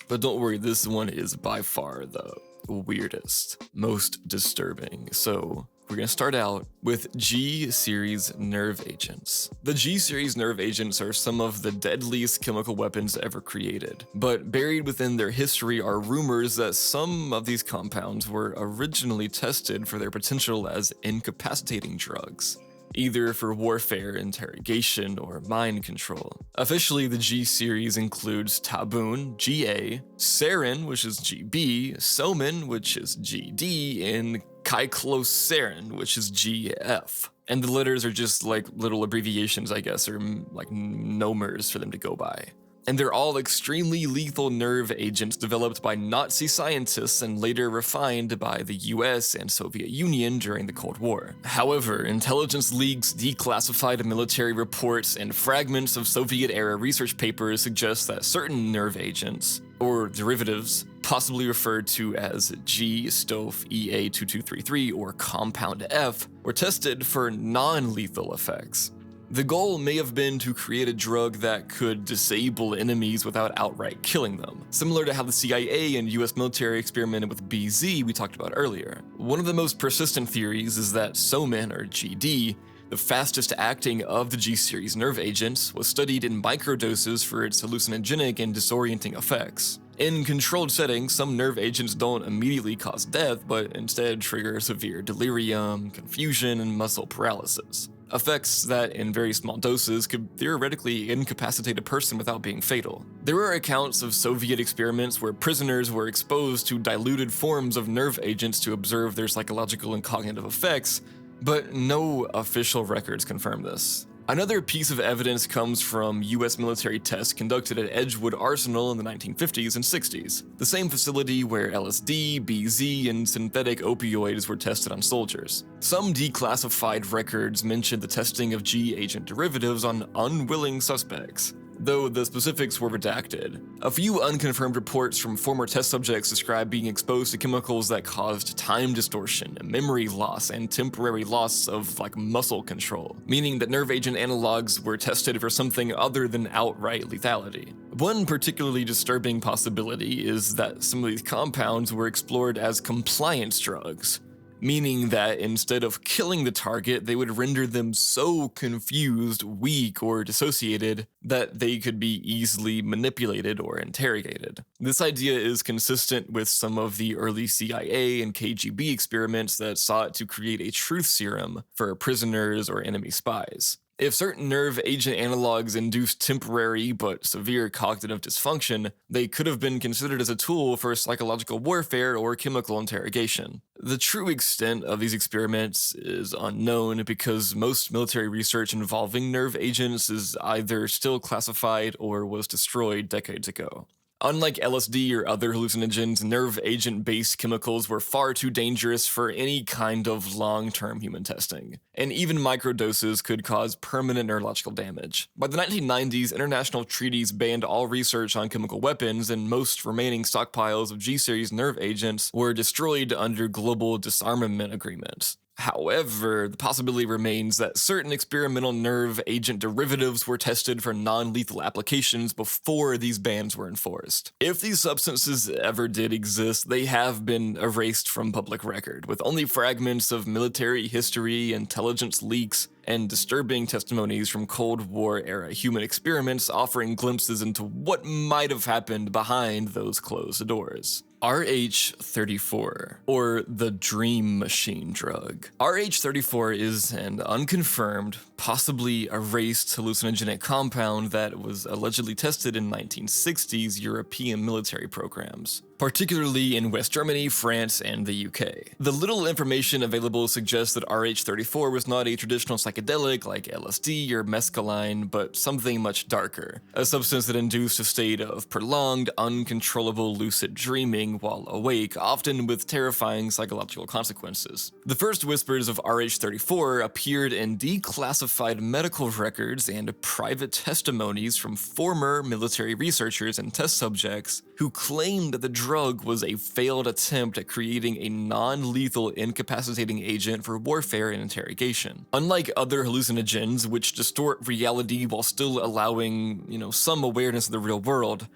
But don't worry, this one is by far the weirdest, most disturbing. So we're going to start out with G-series nerve agents. The G-series nerve agents are some of the deadliest chemical weapons ever created, but buried within their history are rumors that some of these compounds were originally tested for their potential as incapacitating drugs, either for warfare, interrogation, or mind control. Officially, the G-series includes Taboon, GA, Sarin, which is GB, Somin, which is GD, and Cyclosarin, which is GF. And the letters are just like little abbreviations, I guess, or like nomers for them to go by. And they're all extremely lethal nerve agents developed by Nazi scientists and later refined by the US and Soviet Union during the Cold War. However, intelligence leaks, declassified military reports, and fragments of Soviet-era research papers suggest that certain nerve agents, or derivatives, possibly referred to as G-Stof EA2233 or Compound F, were tested for non-lethal effects. The goal may have been to create a drug that could disable enemies without outright killing them, similar to how the CIA and US military experimented with BZ we talked about earlier. One of the most persistent theories is that Somin, or GD, the fastest acting of the G-series nerve agents, was studied in microdoses for its hallucinogenic and disorienting effects. In controlled settings, some nerve agents don't immediately cause death, but instead trigger severe delirium, confusion, and muscle paralysis. Effects that, in very small doses, could theoretically incapacitate a person without being fatal. There are accounts of Soviet experiments where prisoners were exposed to diluted forms of nerve agents to observe their psychological and cognitive effects, but no official records confirm this. Another piece of evidence comes from US military tests conducted at Edgewood Arsenal in the 1950s and 60s, the same facility where LSD, BZ, and synthetic opioids were tested on soldiers. Some declassified records mention the testing of G-agent derivatives on unwilling suspects, though the specifics were redacted. A few unconfirmed reports from former test subjects describe being exposed to chemicals that caused time distortion, memory loss, and temporary loss of muscle control, meaning that nerve agent analogs were tested for something other than outright lethality. One particularly disturbing possibility is that some of these compounds were explored as compliance drugs, meaning that instead of killing the target, they would render them so confused, weak, or dissociated that they could be easily manipulated or interrogated. This idea is consistent with some of the early CIA and KGB experiments that sought to create a truth serum for prisoners or enemy spies. If certain nerve agent analogs induced temporary but severe cognitive dysfunction, they could have been considered as a tool for psychological warfare or chemical interrogation. The true extent of these experiments is unknown because most military research involving nerve agents is either still classified or was destroyed decades ago. Unlike LSD or other hallucinogens, nerve agent-based chemicals were far too dangerous for any kind of long-term human testing, and even microdoses could cause permanent neurological damage. By the 1990s, international treaties banned all research on chemical weapons, and most remaining stockpiles of G-series nerve agents were destroyed under global disarmament agreements. However, the possibility remains that certain experimental nerve agent derivatives were tested for non-lethal applications before these bans were enforced. If these substances ever did exist, they have been erased from public record, with only fragments of military history, intelligence leaks, and disturbing testimonies from Cold War-era human experiments offering glimpses into what might have happened behind those closed doors. RH-34, or the Dream Machine drug. RH-34 is an unconfirmed, possibly erased hallucinogenic compound that was allegedly tested in 1960s European military programs, particularly in West Germany, France, and the UK. The little information available suggests that RH-34 was not a traditional psychedelic like LSD or mescaline, but something much darker, a substance that induced a state of prolonged, uncontrollable lucid dreaming while awake, often with terrifying psychological consequences. The first whispers of RH-34 appeared in declassified medical records and private testimonies from former military researchers and test subjects who claimed that the drug was a failed attempt at creating a non-lethal incapacitating agent for warfare and interrogation. Unlike other hallucinogens, which distort reality while still allowing, some awareness of the real world,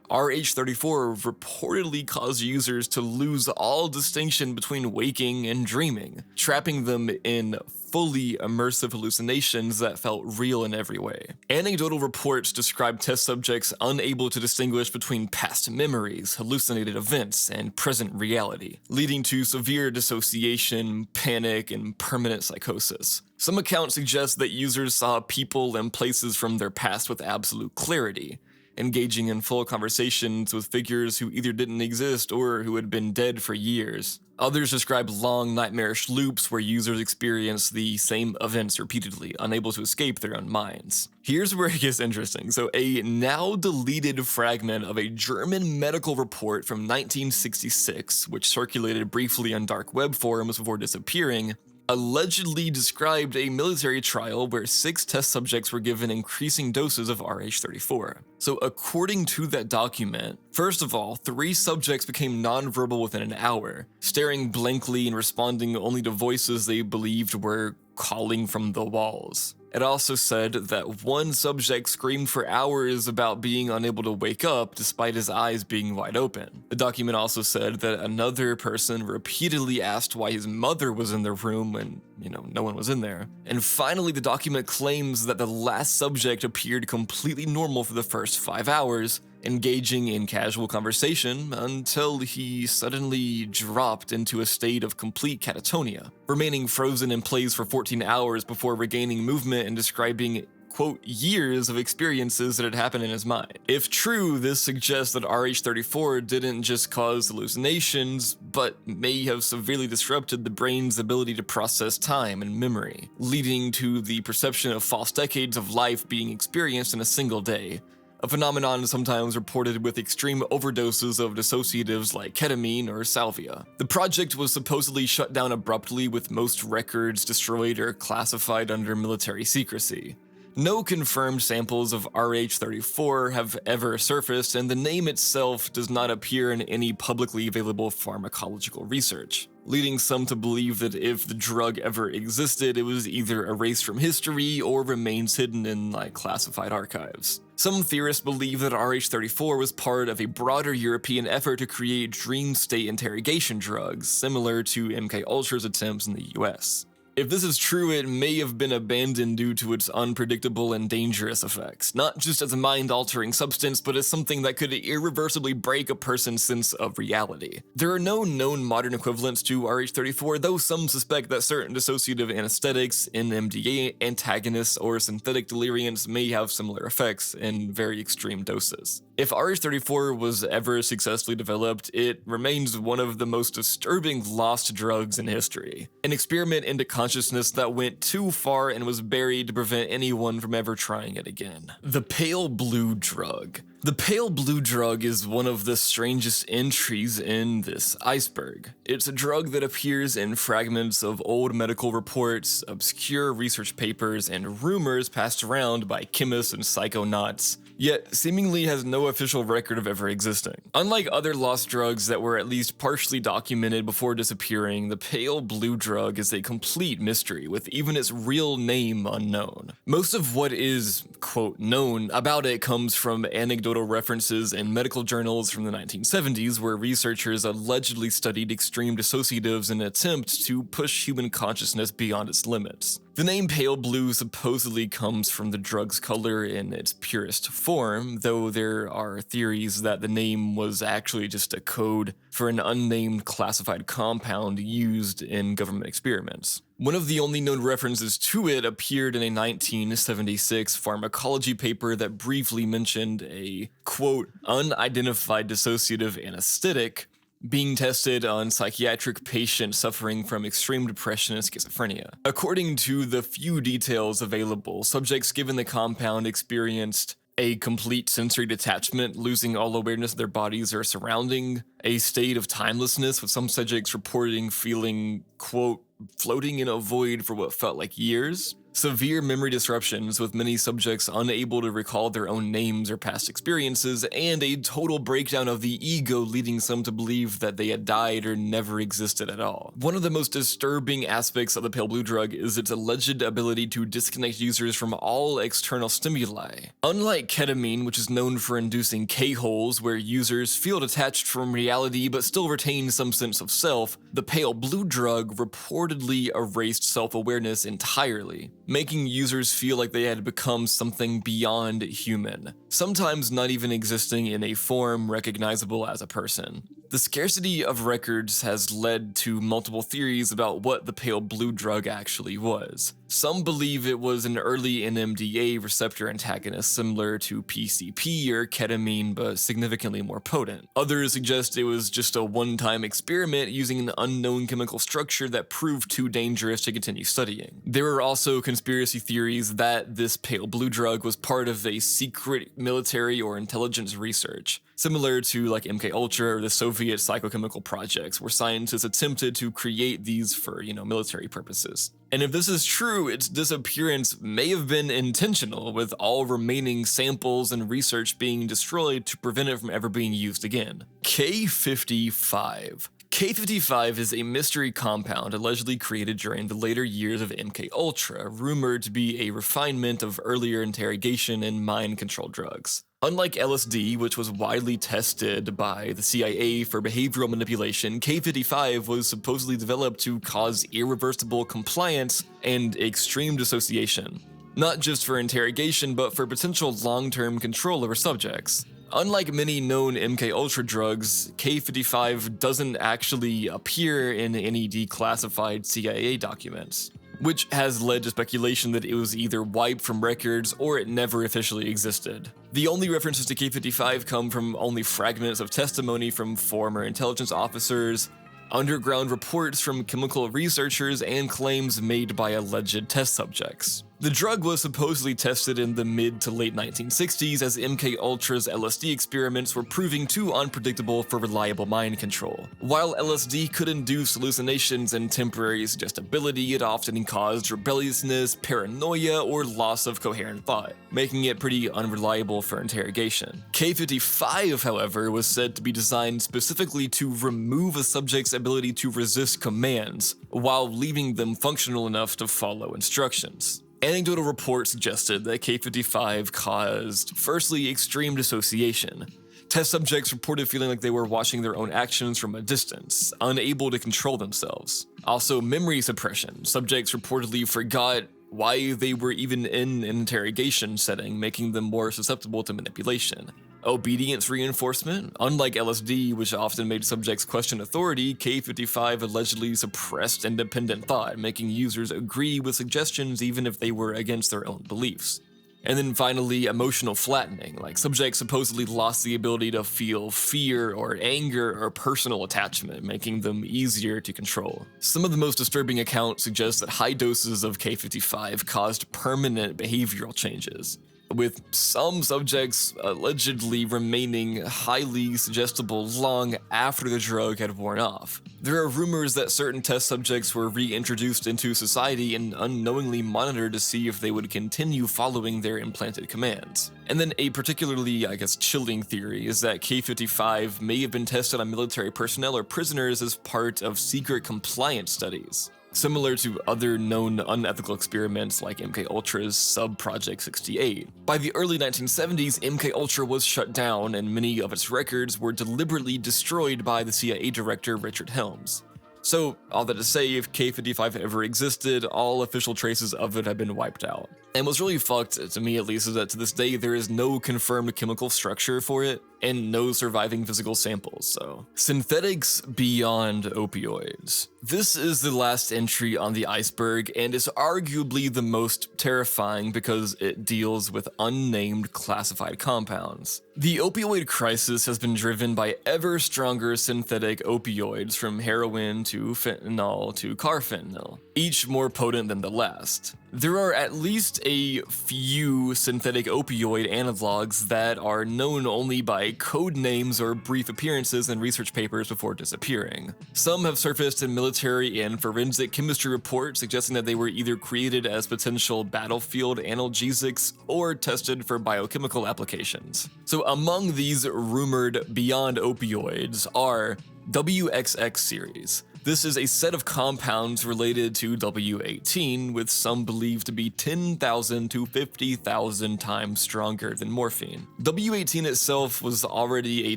RH-34 reportedly caused users to lose all distinction between waking and dreaming, trapping them in fully immersive hallucinations that felt real in every way. Anecdotal reports describe test subjects unable to distinguish between past memories, hallucinated events, and present reality, leading to severe dissociation, panic, and permanent psychosis. Some accounts suggest that users saw people and places from their past with absolute clarity, engaging in full conversations with figures who either didn't exist or who had been dead for years. Others describe long nightmarish loops where users experience the same events repeatedly, unable to escape their own minds. Here's where it gets interesting. So a now deleted fragment of a German medical report from 1966, which circulated briefly on dark web forums before disappearing, allegedly described a military trial where 6 test subjects were given increasing doses of RH-34. So according to that document, first of all, 3 subjects became nonverbal within an hour, staring blankly and responding only to voices they believed were calling from the walls. It also said that 1 subject screamed for hours about being unable to wake up despite his eyes being wide open. The document also said that another person repeatedly asked why his mother was in the room when, no one was in there. And finally, the document claims that the last subject appeared completely normal for the first 5 hours, engaging in casual conversation until he suddenly dropped into a state of complete catatonia, remaining frozen in place for 14 hours before regaining movement and describing, quote, years of experiences that had happened in his mind. If true, this suggests that RH-34 didn't just cause hallucinations, but may have severely disrupted the brain's ability to process time and memory, leading to the perception of false decades of life being experienced in a single day. A phenomenon sometimes reported with extreme overdoses of dissociatives like ketamine or salvia. The project was supposedly shut down abruptly, with most records destroyed or classified under military secrecy. No confirmed samples of RH-34 have ever surfaced, and the name itself does not appear in any publicly available pharmacological research, leading some to believe that if the drug ever existed, it was either erased from history or remains hidden in classified archives. Some theorists believe that RH-34 was part of a broader European effort to create dream state interrogation drugs, similar to MKUltra's attempts in the US. If this is true, it may have been abandoned due to its unpredictable and dangerous effects, not just as a mind-altering substance, but as something that could irreversibly break a person's sense of reality. There are no known modern equivalents to RH-34, though some suspect that certain dissociative anesthetics, NMDA antagonists, or synthetic deliriants may have similar effects in very extreme doses. If RH-34 was ever successfully developed, it remains one of the most disturbing lost drugs in history. An experiment into consciousness that went too far and was buried to prevent anyone from ever trying it again. The pale blue drug. The pale blue drug is one of the strangest entries in this iceberg. It's a drug that appears in fragments of old medical reports, obscure research papers, and rumors passed around by chemists and psychonauts, yet seemingly has no official record of ever existing. Unlike other lost drugs that were at least partially documented before disappearing, the pale blue drug is a complete mystery, with even its real name unknown. Most of what is, quote, known about it comes from anecdotal references in medical journals from the 1970s, where researchers allegedly studied extreme dissociatives in an attempt to push human consciousness beyond its limits. The name pale blue supposedly comes from the drug's color in its purest form, though there are theories that the name was actually just a code for an unnamed classified compound used in government experiments. One of the only known references to it appeared in a 1976 pharmacology paper that briefly mentioned a, quote, unidentified dissociative anesthetic being tested on psychiatric patients suffering from extreme depression and schizophrenia. According to the few details available, subjects given the compound experienced a complete sensory detachment, losing all awareness of their bodies or surrounding, a state of timelessness, with some subjects reporting feeling, quote, floating in a void for what felt like years, severe memory disruptions with many subjects unable to recall their own names or past experiences, and a total breakdown of the ego, leading some to believe that they had died or never existed at all. One of the most disturbing aspects of the pale blue drug is its alleged ability to disconnect users from all external stimuli. Unlike ketamine, which is known for inducing K-holes where users feel detached from reality but still retain some sense of self, the pale blue drug reportedly erased self-awareness entirely, making users feel like they had become something beyond human, sometimes not even existing in a form recognizable as a person. The scarcity of records has led to multiple theories about what the pale blue drug actually was. Some believe it was an early NMDA receptor antagonist similar to PCP or ketamine, but significantly more potent. Others suggest it was just a one-time experiment using an unknown chemical structure that proved too dangerous to continue studying. There are also conspiracy theories that this pale blue drug was part of a secret military or intelligence research, similar to like MKUltra or the Soviet psychochemical projects, where scientists attempted to create these for, military purposes. And if this is true, its disappearance may have been intentional, with all remaining samples and research being destroyed to prevent it from ever being used again. K55. K55 is a mystery compound allegedly created during the later years of MKUltra, rumored to be a refinement of earlier interrogation and mind control drugs. Unlike LSD, which was widely tested by the CIA for behavioral manipulation, K55 was supposedly developed to cause irreversible compliance and extreme dissociation, not just for interrogation, but for potential long-term control over subjects. Unlike many known MKUltra drugs, K55 doesn't actually appear in any declassified CIA documents, which has led to speculation that it was either wiped from records or it never officially existed. The only references to K55 come from only fragments of testimony from former intelligence officers, underground reports from chemical researchers, and claims made by alleged test subjects. The drug was supposedly tested in the mid to late 1960s as MKUltra's LSD experiments were proving too unpredictable for reliable mind control. While LSD could induce hallucinations and temporary suggestibility, it often caused rebelliousness, paranoia, or loss of coherent thought, making it pretty unreliable for interrogation. K55, however, was said to be designed specifically to remove a subject's ability to resist commands, while leaving them functional enough to follow instructions. Anecdotal reports suggested that K55 caused, firstly, extreme dissociation. Test subjects reported feeling like they were watching their own actions from a distance, unable to control themselves. Also, memory suppression. Subjects reportedly forgot why they were even in an interrogation setting, making them more susceptible to manipulation. Obedience reinforcement. Unlike LSD, which often made subjects question authority, K55 allegedly suppressed independent thought, making users agree with suggestions even if they were against their own beliefs. And then finally, emotional flattening, like subjects supposedly lost the ability to feel fear or anger or personal attachment, making them easier to control. Some of the most disturbing accounts suggest that high doses of K55 caused permanent behavioral changes. with some subjects allegedly remaining highly suggestible long after the drug had worn off. There are rumors that certain test subjects were reintroduced into society and unknowingly monitored to see if they would continue following their implanted commands. And then a particularly, chilling theory is that K55 may have been tested on military personnel or prisoners as part of secret compliance studies, similar to other known unethical experiments like MKUltra's Sub-Project 68. By the early 1970s, MKUltra was shut down and many of its records were deliberately destroyed by the CIA director Richard Helms. So, all that to say, if K55 ever existed, all official traces of it have been wiped out. And what's really fucked, to me at least, is that to this day there is no confirmed chemical structure for it, and no surviving physical samples, so. Synthetics beyond opioids. This is the last entry on the iceberg, and is arguably the most terrifying because it deals with unnamed classified compounds. The opioid crisis has been driven by ever stronger synthetic opioids, from heroin to fentanyl to carfentanil, each more potent than the last. There are at least a few synthetic opioid analogs that are known only by code names or brief appearances in research papers before disappearing. Some have surfaced in military and forensic chemistry reports suggesting that they were either created as potential battlefield analgesics or tested for biochemical applications. So among these rumored beyond opioids are WXX series. This is a set of compounds related to W18, with some believed to be 10,000 to 50,000 times stronger than morphine. W18 itself was already a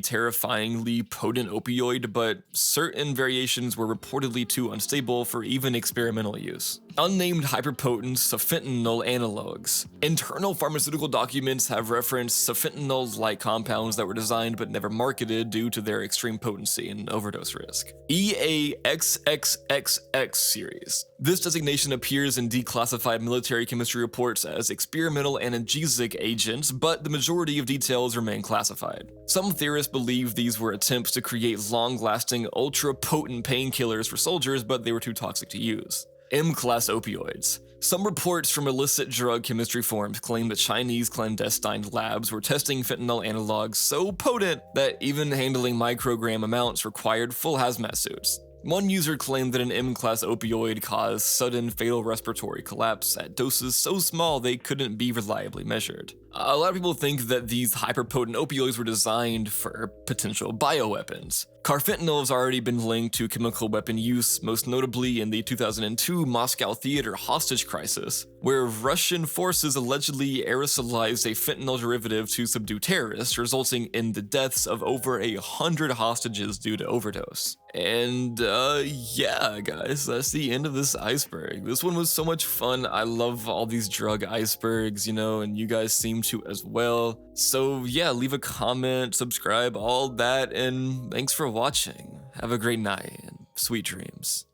terrifyingly potent opioid, but certain variations were reportedly too unstable for even experimental use. Unnamed hyperpotent sufentanil analogs. Internal pharmaceutical documents have referenced sufentanil-like compounds that were designed but never marketed due to their extreme potency and overdose risk. EAXXXX series. This designation appears in declassified military chemistry reports as experimental analgesic agents, but the majority of details remain classified. Some theorists believe these were attempts to create long-lasting, ultra-potent painkillers for soldiers, but they were too toxic to use. M-class opioids. Some reports from illicit drug chemistry forums claim that Chinese clandestine labs were testing fentanyl analogs so potent that even handling microgram amounts required full hazmat suits. One user claimed that an M-class opioid caused sudden fatal respiratory collapse at doses so small they couldn't be reliably measured. A lot of people think that these hyperpotent opioids were designed for potential bioweapons. Carfentanil has already been linked to chemical weapon use, most notably in the 2002 Moscow theater hostage crisis, where Russian forces allegedly aerosolized a fentanyl derivative to subdue terrorists, resulting in the deaths of over 100 hostages due to overdose. And yeah, guys, that's the end of this iceberg. This one was so much fun. I love all these drug icebergs, and you guys seem to as well. So yeah, leave a comment, subscribe, all that, and thanks for watching. Have a great night and sweet dreams.